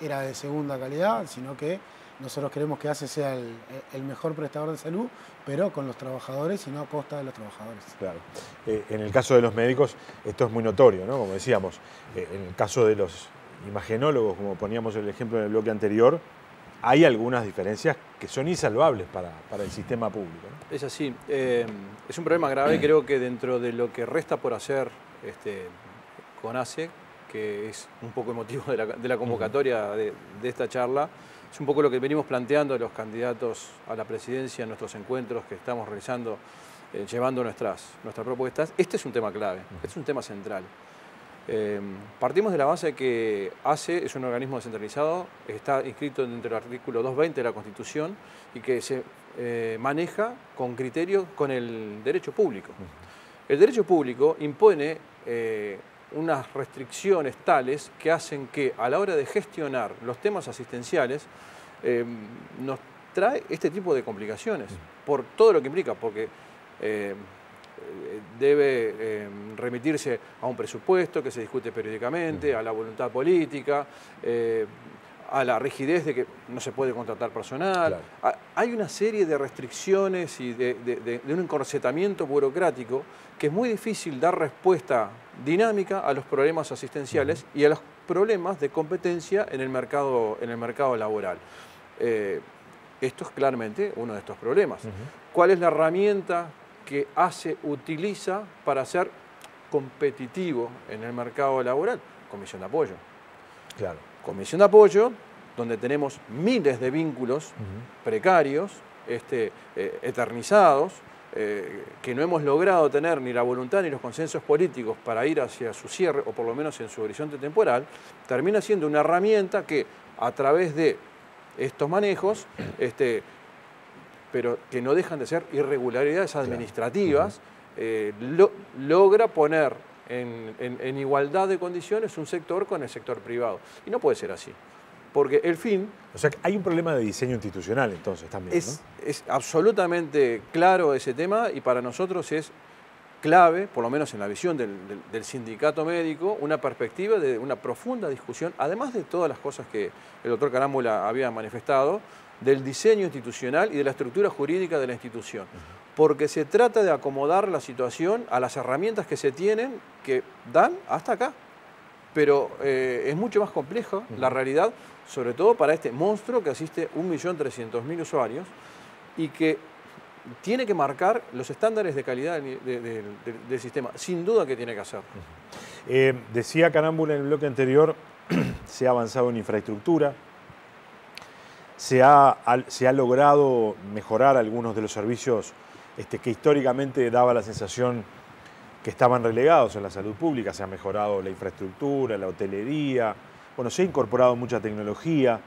era de segunda calidad, sino que nosotros queremos que ACE sea el mejor prestador de salud, pero con los trabajadores y no a costa de los trabajadores. Claro. En el caso de los médicos esto es muy notorio, ¿no? Como decíamos, en el caso de los imagenólogos, como poníamos el ejemplo en el bloque anterior, hay algunas diferencias que son insalvables para el sistema público, ¿no? Es así. Es un problema grave. Creo que dentro de lo que resta por hacer con ACE, que es un poco el motivo de la convocatoria de esta charla, es un poco lo que venimos planteando los candidatos a la presidencia en nuestros encuentros que estamos realizando, llevando nuestras propuestas. Este es un tema clave, este es un tema central. Partimos de la base de que ACE es un organismo descentralizado, está inscrito dentro del artículo 220 de la Constitución y que se maneja con criterio con el derecho público. El derecho público impone unas restricciones tales que hacen que a la hora de gestionar los temas asistenciales nos trae este tipo de complicaciones por todo lo que implica, porque debe remitirse a un presupuesto que se discute periódicamente, a la voluntad política, a la rigidez de que no se puede contratar personal. Claro. Hay una serie de restricciones y de un encorsetamiento burocrático que es muy difícil dar respuesta dinámica a los problemas asistenciales y a los problemas de competencia en el mercado laboral. Esto es claramente uno de estos problemas. ¿Cuál es la herramienta que ACE utiliza para ser competitivo en el mercado laboral? Comisión de apoyo. Claro. Comisión de apoyo, donde tenemos miles de vínculos precarios, eternizados, que no hemos logrado tener ni la voluntad ni los consensos políticos para ir hacia su cierre, o por lo menos en su horizonte temporal, termina siendo una herramienta que a través de estos manejos, pero que no dejan de ser irregularidades administrativas, logra poner en igualdad de condiciones un sector con el sector privado. Y no puede ser así, porque el fin... O sea, hay un problema de diseño institucional entonces también, ¿no? Es absolutamente claro ese tema, y para nosotros es clave, por lo menos en la visión del sindicato médico, una perspectiva de una profunda discusión, además de todas las cosas que el doctor Carámbula había manifestado, del diseño institucional y de la estructura jurídica de la institución. Porque se trata de acomodar la situación a las herramientas que se tienen, que dan hasta acá. Pero es mucho más compleja la realidad, sobre todo para este monstruo que asiste 1.300.000 usuarios y que tiene que marcar los estándares de calidad del sistema. Sin duda que tiene que hacerlo. Decía Carámbula en el bloque anterior, se ha avanzado en infraestructura, se ha logrado mejorar algunos de los servicios que históricamente daba la sensación que estaban relegados en la salud pública. Se ha mejorado la infraestructura, la hotelería, bueno, se ha incorporado mucha tecnología.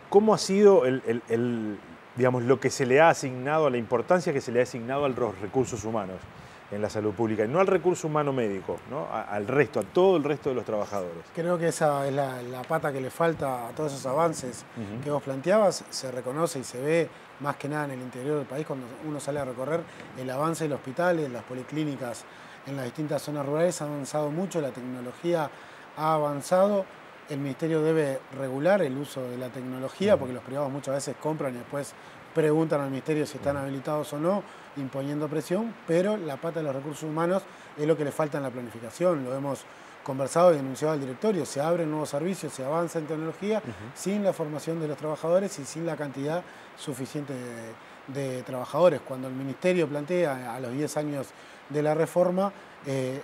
¿Cómo ha sido digamos, lo que se le ha asignado, la importancia que se le ha asignado a los recursos humanos en la salud pública, y no al recurso humano médico, ¿no? Al resto, a todo el resto de los trabajadores? Creo que esa es la pata que le falta a todos esos avances que vos planteabas. Se reconoce y se ve más que nada en el interior del país cuando uno sale a recorrer el avance del hospital, en las policlínicas, en las distintas zonas rurales. Ha avanzado mucho, la tecnología ha avanzado. El Ministerio debe regular el uso de la tecnología, porque los privados muchas veces compran y después preguntan al Ministerio si están habilitados o no, imponiendo presión, pero la pata de los recursos humanos es lo que le falta en la planificación. Lo hemos conversado y denunciado al directorio. Se abren nuevos servicios, se avanza en tecnología, sin la formación de los trabajadores y sin la cantidad suficiente de trabajadores. Cuando el Ministerio plantea a los 10 años de la reforma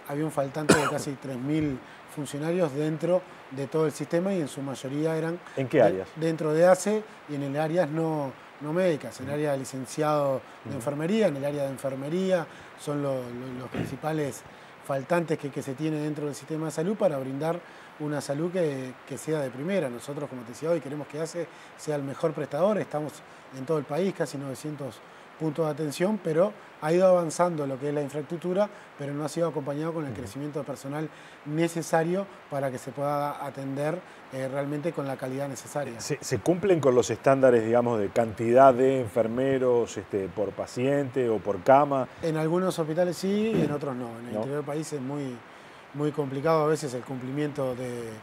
había un faltante de casi 3.000 funcionarios dentro de todo el sistema y en su mayoría eran... ¿En qué áreas? Dentro de ACE y en el áreas no médicas, en el área de licenciado de enfermería, en el área de enfermería, son los principales faltantes que se tiene dentro del sistema de salud para brindar una salud que sea de primera. Nosotros, como te decía hoy, queremos que ACE sea el mejor prestador, estamos en todo el país, casi 900 puntos de atención, pero ha ido avanzando lo que es la infraestructura, pero no ha sido acompañado con el crecimiento de personal necesario para que se pueda atender realmente con la calidad necesaria. ¿Se cumplen con los estándares, digamos, de cantidad de enfermeros por paciente o por cama? En algunos hospitales sí y en otros no. En el interior del país es muy complicado a veces el cumplimiento de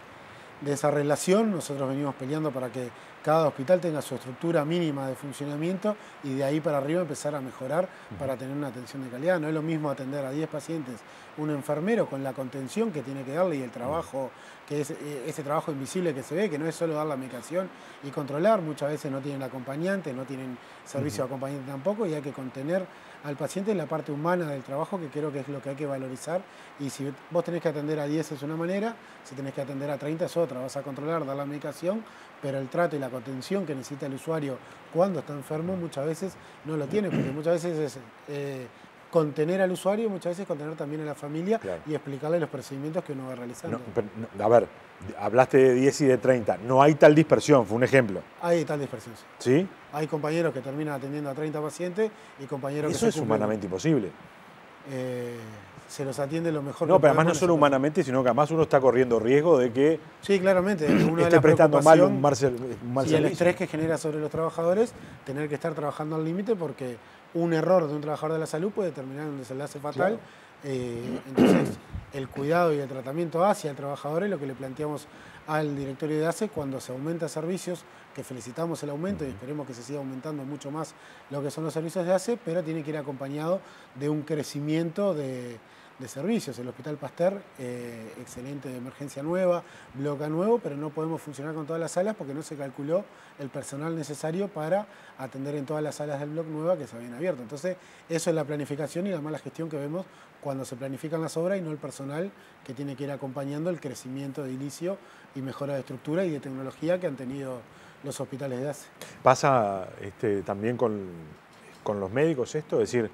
esa relación. Nosotros venimos peleando para que cada hospital tenga su estructura mínima de funcionamiento y de ahí para arriba empezar a mejorar para tener una atención de calidad. No es lo mismo atender a 10 pacientes un enfermero con la contención que tiene que darle y el trabajo, que es ese trabajo invisible que se ve, que no es solo dar la medicación y controlar. Muchas veces no tienen acompañante, no tienen servicio de acompañante tampoco y hay que contener al paciente en la parte humana del trabajo, que creo que es lo que hay que valorizar. Y si vos tenés que atender a 10 es una manera, si tenés que atender a 30 es otra. Vas a controlar, dar la medicación, pero el trato y la contención que necesita el usuario cuando está enfermo muchas veces no lo tiene, porque muchas veces es contener al usuario y muchas veces contener también a la familia y explicarle los procedimientos que uno va realizando. A ver, hablaste de 10 y de 30, no hay tal dispersión, fue un ejemplo. Hay tal dispersión, sí. ¿Sí? Hay compañeros que terminan atendiendo a 30 pacientes y compañeros que eso es humanamente imposible. Se los atiende lo mejor que pero además no solo humanamente, sino que además uno está corriendo riesgo de que sí, claramente, esté prestando mal un mal servicio. Y el estrés que genera sobre los trabajadores, tener que estar trabajando al límite porque un error de un trabajador de la salud puede terminar en un desenlace fatal. Entonces, el cuidado y el tratamiento hacia el trabajador es lo que le planteamos al directorio de ACE cuando se aumenta servicios, que felicitamos el aumento y esperemos que se siga aumentando mucho más lo que son los servicios de ACE, pero tiene que ir acompañado de un crecimiento de servicios. El Hospital Pasteur, excelente de emergencia nueva, bloque nuevo, pero no podemos funcionar con todas las salas porque no se calculó el personal necesario para atender en todas las salas del bloque nueva que se habían abierto. Entonces, eso es la planificación y la mala gestión que vemos cuando se planifican las obras y no el personal que tiene que ir acompañando el crecimiento edilicio y mejora de estructura y de tecnología que han tenido los hospitales de ACE. ¿Pasa también con los médicos esto? Es decir,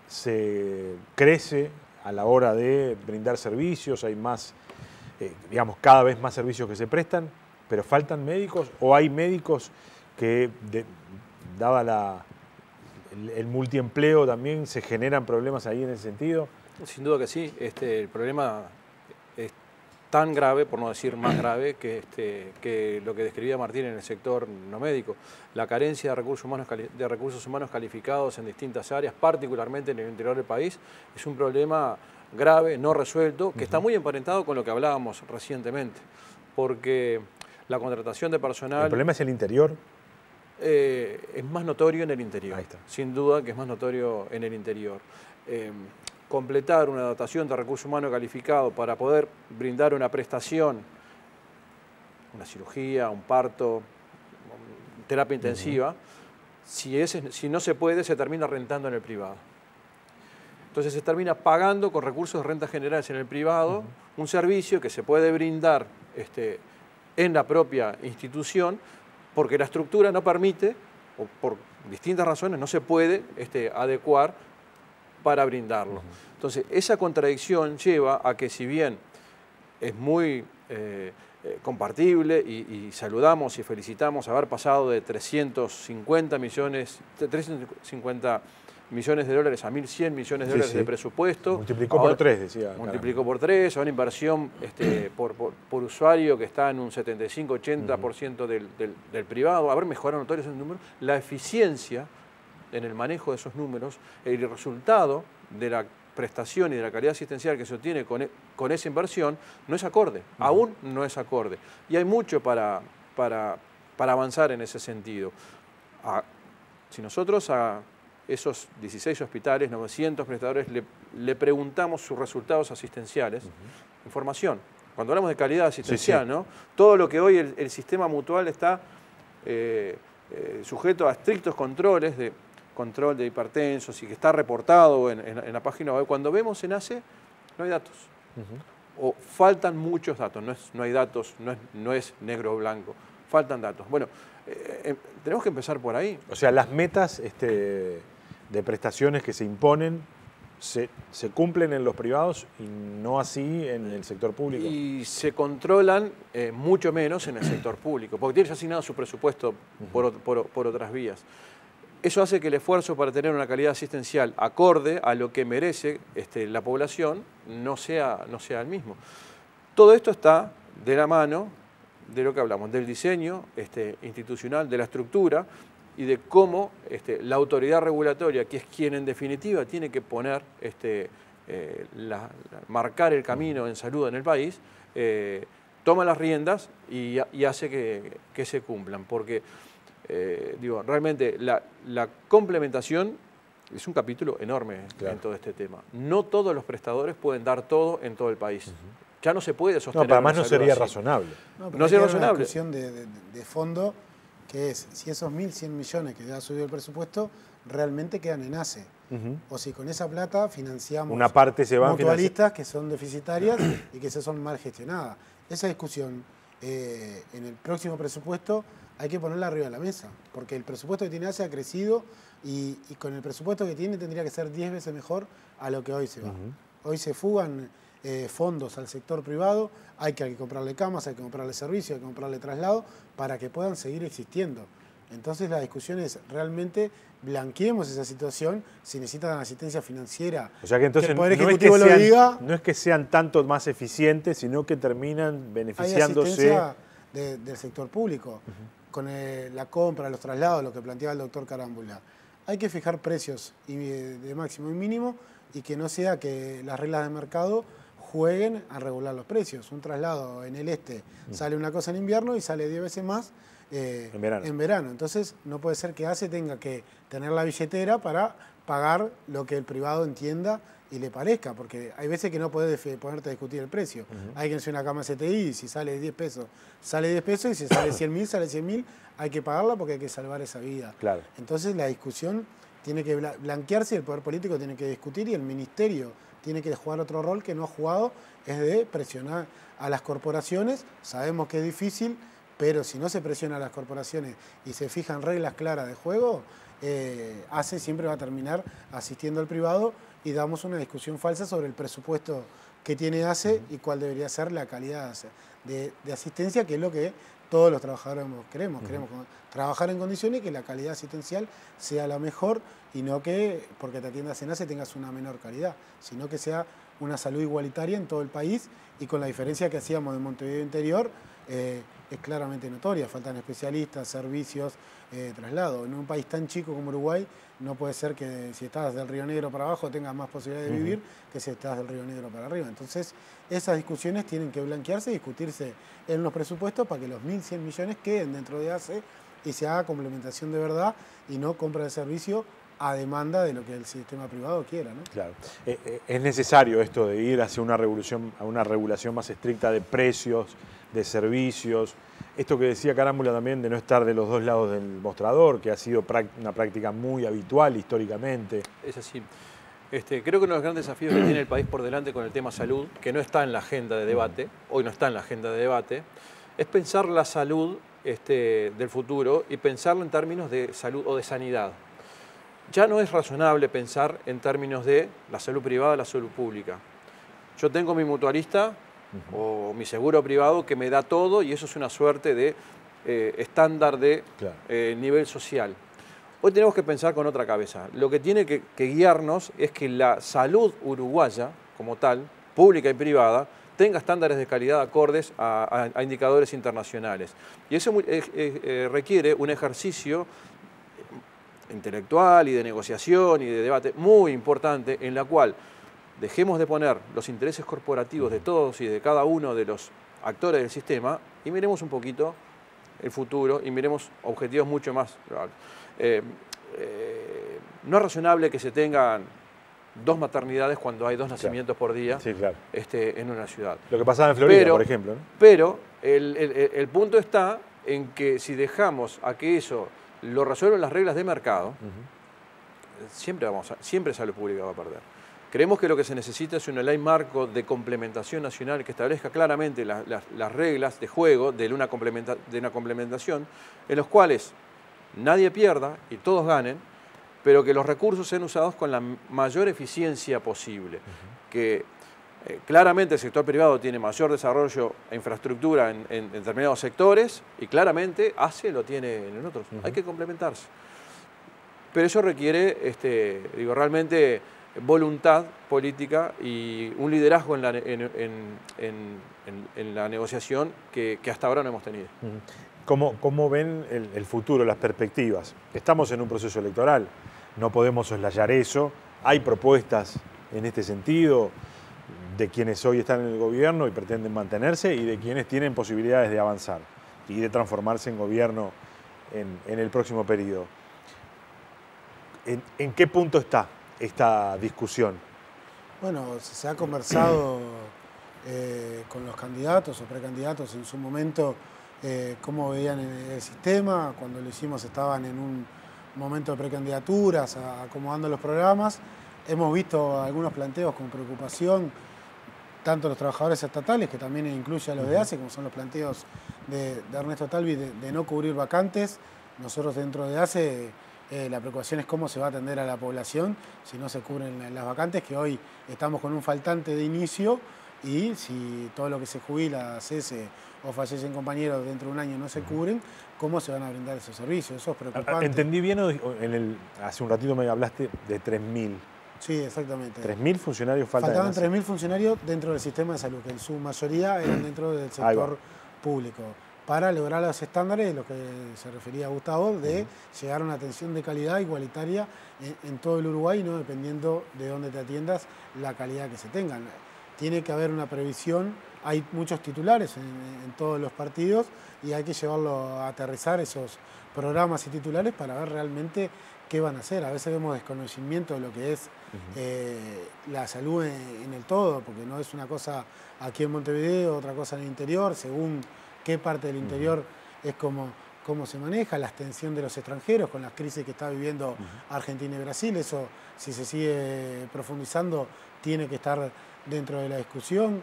se crece a la hora de brindar servicios, hay más, digamos, cada vez más servicios que se prestan, pero ¿faltan médicos o hay médicos que, dada el multiempleo, también se generan problemas ahí en ese sentido? Sin duda que sí. El problema es tan grave, por no decir más grave, que lo que describía Martín en el sector no médico. La carencia de recursos humanos calificados en distintas áreas, particularmente en el interior del país, es un problema grave, no resuelto, que está muy emparentado con lo que hablábamos recientemente. Porque la contratación de personal... ¿El problema es el interior? Es más notorio en el interior. Ahí está. Sin duda que es más notorio en el interior. Completar una dotación de recurso humano calificado para poder brindar una prestación, una cirugía, un parto, terapia intensiva, si no se puede, se termina rentando en el privado. Entonces se termina pagando con recursos de rentas generales en el privado un servicio que se puede brindar en la propia institución porque la estructura no permite, o por distintas razones, no se puede adecuar para brindarlo. Entonces, esa contradicción lleva a que si bien es muy compartible y saludamos y felicitamos haber pasado de 350 millones de dólares a 1.100 millones de dólares de presupuesto. Multiplicó por 3, decía. Multiplicó por 3, una inversión por usuario que está en un 75-80% del privado. Haber mejorado notorios esos números. La eficiencia en el manejo de esos números, el resultado de la prestación y de la calidad asistencial que se obtiene con esa inversión no es acorde, aún no es acorde. Y hay mucho para avanzar en ese sentido. Si nosotros a esos 16 hospitales, 900 prestadores, le preguntamos sus resultados asistenciales, información. Cuando hablamos de calidad asistencial, ¿no? Todo lo que hoy el sistema mutual está sujeto a estrictos controles de control de hipertensos y que está reportado en la página web, cuando vemos en ACE no hay datos. O faltan muchos datos, no hay datos, no es negro o blanco, faltan datos. Bueno, tenemos que empezar por ahí. O sea, las metas de prestaciones que se imponen se cumplen en los privados y no así en el sector público. Y se controlan mucho menos en el sector público, porque tiene ya asignado su presupuesto por otras vías. Eso hace que el esfuerzo para tener una calidad asistencial acorde a lo que merece la población no sea el mismo. Todo esto está de la mano de lo que hablamos, del diseño institucional, de la estructura y de cómo la autoridad regulatoria, que es quien en definitiva tiene que poner, marcar el camino en salud en el país, toma las riendas y hace que se cumplan. Porque realmente la complementación es un capítulo enorme en todo este tema. No todos los prestadores pueden dar todo en todo el país. Ya no se puede sostener. No, pero además no sería razonable. No sería razonable. Una discusión de fondo que es si esos 1.100 millones que ha subido el presupuesto realmente quedan en ACE. O si con esa plata financiamos una parte se van mutualistas que son deficitarias y que se son mal gestionadas. Esa discusión en el próximo presupuesto hay que ponerla arriba de la mesa, porque el presupuesto que tiene ACE ha crecido y con el presupuesto que tiene tendría que ser 10 veces mejor a lo que hoy se va. Hoy se fugan fondos al sector privado, hay que comprarle camas, hay que comprarle servicios, hay que comprarle traslado para que puedan seguir existiendo. Entonces la discusión es realmente blanqueemos esa situación, si necesitan asistencia financiera, o sea que entonces el Poder Ejecutivo lo diga. No es que sean tanto más eficientes, sino que terminan beneficiándose. Hay asistencia del sector público, con la compra, los traslados, lo que planteaba el doctor Carámbula. Hay que fijar precios de máximo y mínimo y que no sea que las reglas de mercado jueguen a regular los precios. Un traslado en el este sale una cosa en invierno y sale 10 veces más en verano. Entonces no puede ser que ACE tenga que tener la billetera para pagar lo que el privado entienda y le parezca, porque hay veces que no podés ponerte a discutir el precio. Hay que hacer una cama CTI y si sale 10 pesos, sale 10 pesos y si sale 100.000, sale 100.000, hay que pagarla porque hay que salvar esa vida. Claro. Entonces la discusión tiene que blanquearse, el poder político tiene que discutir y el ministerio tiene que jugar otro rol que no ha jugado, es de presionar a las corporaciones. Sabemos que es difícil, pero si no se presiona a las corporaciones y se fijan reglas claras de juego, ACE siempre va a terminar asistiendo al privado y damos una discusión falsa sobre el presupuesto que tiene ACE y cuál debería ser la calidad de asistencia, que es lo que todos los trabajadores queremos. Queremos trabajar en condiciones que la calidad asistencial sea la mejor y no que porque te atiendas en ACE tengas una menor calidad, sino que sea una salud igualitaria en todo el país y con la diferencia que hacíamos de Montevideo Interior es claramente notoria. Faltan especialistas, servicios, traslado. En un país tan chico como Uruguay no puede ser que si estás del Río Negro para abajo tengas más posibilidades de vivir que si estás del Río Negro para arriba. Entonces esas discusiones tienen que blanquearse y discutirse en los presupuestos para que los 1.100 millones queden dentro de ACE y se haga complementación de verdad y no compra de servicio a demanda de lo que el sistema privado quiera, ¿no? Claro. Es necesario esto de ir hacia una regulación más estricta de precios, de servicios. Esto que decía Carámbula también de no estar de los dos lados del mostrador, que ha sido una práctica muy habitual históricamente. Es así. Creo que uno de los grandes desafíos que tiene el país por delante con el tema salud, que no está en la agenda de debate, hoy no está en la agenda de debate, es pensar la salud del futuro y pensarlo en términos de salud o de sanidad. Ya no es razonable pensar en términos de la salud privada, la salud pública. Yo tengo mi mutualista o mi seguro privado que me da todo y eso es una suerte de estándar de nivel social. Hoy tenemos que pensar con otra cabeza. Lo que tiene que guiarnos es que la salud uruguaya, como tal, pública y privada, tenga estándares de calidad acordes a indicadores internacionales. Y eso requiere un ejercicio intelectual y de negociación y de debate muy importante en la cual dejemos de poner los intereses corporativos de todos y de cada uno de los actores del sistema y miremos un poquito el futuro y miremos objetivos mucho más globales. No es razonable que se tengan 2 maternidades cuando hay 2 nacimientos por día en una ciudad. Lo que pasaba en Florida, por ejemplo, ¿no? Pero el punto está en que si dejamos a que eso lo resuelven las reglas de mercado, siempre salud pública va a perder. Creemos que lo que se necesita es una ley marco de complementación nacional que establezca claramente las reglas de juego de una complementación en los cuales nadie pierda y todos ganen, pero que los recursos sean usados con la mayor eficiencia posible. Que claramente el sector privado tiene mayor desarrollo e infraestructura en determinados sectores y claramente ACE lo tiene en otros. Hay que complementarse. Pero eso requiere, realmente voluntad política y un liderazgo en la negociación que hasta ahora no hemos tenido. ¿Cómo ven el futuro, las perspectivas? Estamos en un proceso electoral, no podemos soslayar eso. Hay propuestas en este sentido de quienes hoy están en el gobierno y pretenden mantenerse y de quienes tienen posibilidades de avanzar y de transformarse en gobierno en el próximo periodo. ¿En qué punto está esta discusión? Bueno, se ha conversado con los candidatos o precandidatos en su momento cómo veían el sistema. Cuando lo hicimos estaban en un momento de precandidaturas, acomodando los programas. Hemos visto algunos planteos con preocupación, tanto los trabajadores estatales, que también incluye a los de ACE, como son los planteos de Ernesto Talvi de no cubrir vacantes. Nosotros dentro de ACE la preocupación es cómo se va a atender a la población si no se cubren las vacantes, que hoy estamos con un faltante de inicio y si todo lo que se jubila, cese o fallecen compañeros dentro de un año no se cubren, ¿cómo se van a brindar esos servicios? Eso es preocupante. ¿Entendí bien? Hace un ratito me hablaste de 3.000. Sí, exactamente. 3.000 funcionarios faltaban. Faltaban 3.000 funcionarios dentro del sistema de salud, que en su mayoría eran dentro del sector público, para lograr los estándares de lo que se refería a Gustavo, de llegar a una atención de calidad igualitaria en todo el Uruguay, no dependiendo de dónde te atiendas, la calidad que se tengan. Tiene que haber una previsión, hay muchos titulares en todos los partidos y hay que llevarlo a aterrizar esos programas y titulares para ver realmente qué van a hacer. A veces vemos desconocimiento de lo que es la salud en el todo, porque no es una cosa aquí en Montevideo, otra cosa en el interior, según qué parte del interior es cómo se maneja, la extensión de los extranjeros con las crisis que está viviendo Argentina y Brasil. Eso, si se sigue profundizando, tiene que estar dentro de la discusión.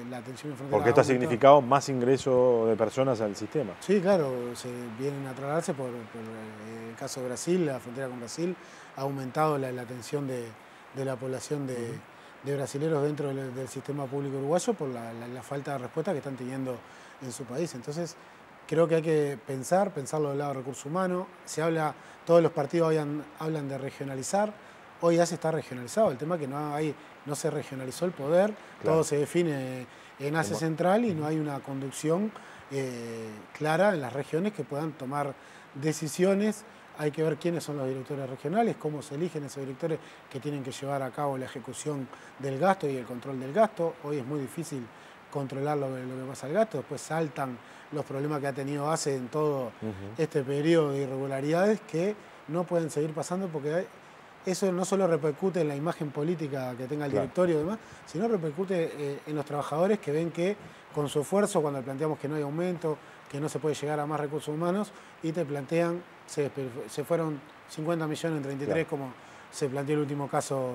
La atención en frontera. Porque esto ha significado más ingreso de personas al sistema. Sí, claro, se vienen a trasladarse por el caso de Brasil, la frontera con Brasil, ha aumentado la atención de la población de brasileros dentro del sistema público uruguayo por la falta de respuesta que están teniendo en su país. Entonces, creo que hay que pensarlo del lado de recursos humanos. Todos los partidos hablan de regionalizar. Hoy ya se está regionalizado. El tema es que no se regionalizó el poder, todo se define en ACE Central y no hay una conducción clara en las regiones que puedan tomar decisiones. Hay que ver quiénes son los directores regionales, cómo se eligen esos directores que tienen que llevar a cabo la ejecución del gasto y el control del gasto. Hoy es muy difícil controlar lo que pasa al gasto. Después saltan los problemas que ha tenido ACE en todo este periodo de irregularidades que no pueden seguir pasando porque eso no solo repercute en la imagen política que tenga el directorio y demás, sino repercute en los trabajadores que ven que con su esfuerzo, cuando planteamos que no hay aumento, que no se puede llegar a más recursos humanos, y te plantean, se fueron 50 millones en 33, como se planteó el último caso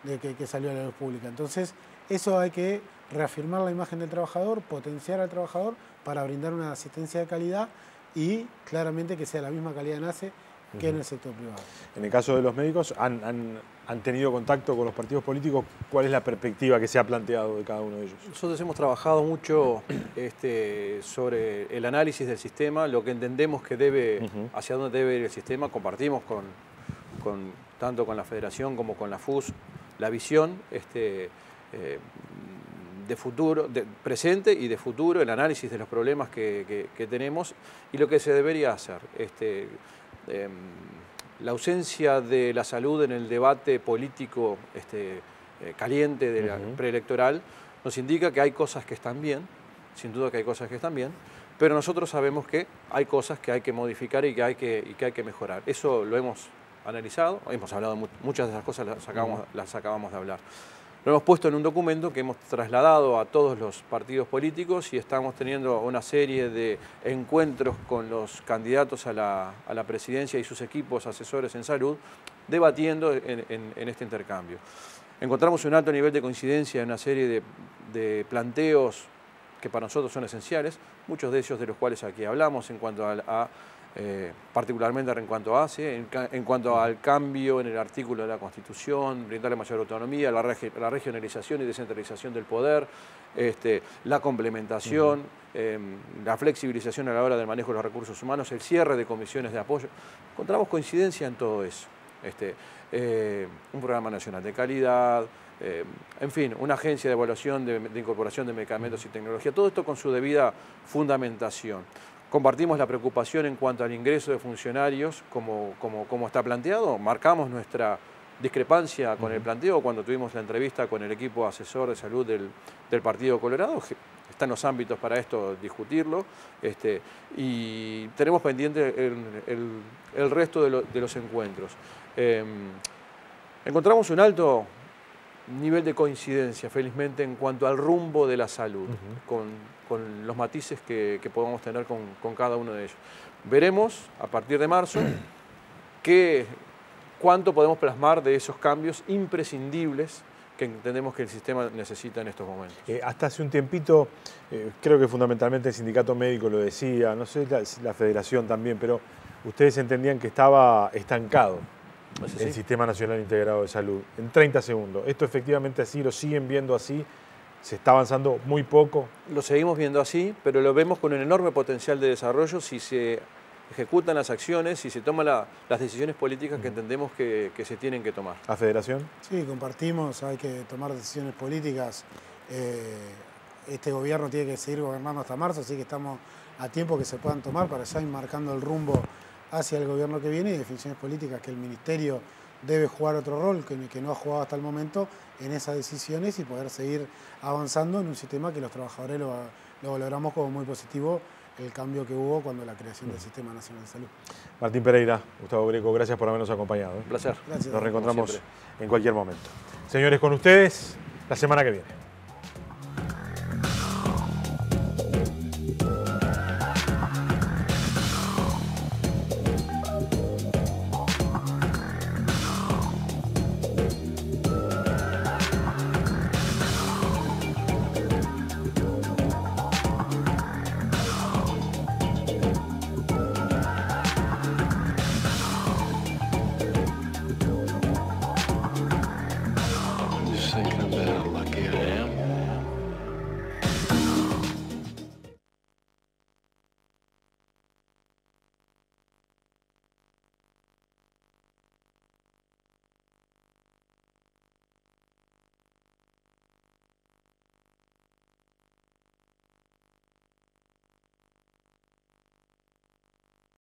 de que salió a la luz pública. Entonces, eso hay que reafirmar la imagen del trabajador, potenciar al trabajador para brindar una asistencia de calidad y claramente que sea la misma calidad en ACE que en el sector privado. En el caso de los médicos, ¿han tenido contacto con los partidos políticos? ¿Cuál es la perspectiva que se ha planteado de cada uno de ellos? Nosotros hemos trabajado mucho sobre el análisis del sistema, lo que entendemos que debe, hacia dónde debe ir el sistema. Compartimos tanto con la Federación como con la FUS la visión de futuro, de presente y de futuro, el análisis de los problemas que tenemos y lo que se debería hacer. La ausencia de la salud en el debate político caliente de la preelectoral nos indica que hay cosas que están bien, sin duda que hay cosas que están bien, pero nosotros sabemos que hay cosas que hay que modificar y que hay que mejorar. Eso lo hemos analizado, hemos hablado, muchas de esas cosas las acabamos de hablar. Lo hemos puesto en un documento que hemos trasladado a todos los partidos políticos y estamos teniendo una serie de encuentros con los candidatos a la presidencia y sus equipos asesores en salud, debatiendo en este intercambio. Encontramos un alto nivel de coincidencia en una serie de planteos que para nosotros son esenciales, muchos de ellos de los cuales aquí hablamos en cuanto particularmente en cuanto a ACE, en cuanto al cambio en el artículo de la Constitución, brindarle mayor autonomía, la regionalización y descentralización del poder, la complementación, la flexibilización a la hora del manejo de los recursos humanos, el cierre de comisiones de apoyo. Encontramos coincidencia en todo eso. Un programa nacional de calidad, en fin, una agencia de evaluación de incorporación de medicamentos y tecnología, todo esto con su debida fundamentación. Compartimos la preocupación en cuanto al ingreso de funcionarios, como está planteado. Marcamos nuestra discrepancia con el planteo cuando tuvimos la entrevista con el equipo asesor de salud del Partido Colorado. Están los ámbitos para esto discutirlo. Y tenemos pendiente el resto de los encuentros. Encontramos un alto nivel de coincidencia, felizmente, en cuanto al rumbo de la salud, con los matices que podamos tener con cada uno de ellos. Veremos a partir de marzo cuánto podemos plasmar de esos cambios imprescindibles que entendemos que el sistema necesita en estos momentos. Hasta hace un tiempito, creo que fundamentalmente el sindicato médico lo decía, no sé la federación también, pero ustedes entendían que estaba estancado el Sistema Nacional Integrado de Salud. En 30 segundos, ¿esto efectivamente así lo siguen viendo así? ¿Se está avanzando muy poco? Lo seguimos viendo así, pero lo vemos con un enorme potencial de desarrollo si se ejecutan las acciones, si se toman las decisiones políticas que entendemos que se tienen que tomar. ¿La federación? Sí, compartimos, hay que tomar decisiones políticas. Este gobierno tiene que seguir gobernando hasta marzo, así que estamos a tiempo que se puedan tomar para ya ir marcando el rumbo hacia el gobierno que viene y definiciones políticas que el Ministerio debe jugar otro rol que no ha jugado hasta el momento en esas decisiones y poder seguir avanzando en un sistema que los trabajadores lo valoramos como muy positivo, el cambio que hubo cuando la creación del Sistema Nacional de Salud. Martín Pereira, Gustavo Greco, gracias por habernos acompañado. Un placer. Gracias. Nos reencontramos en cualquier momento. Señores, con ustedes la semana que viene.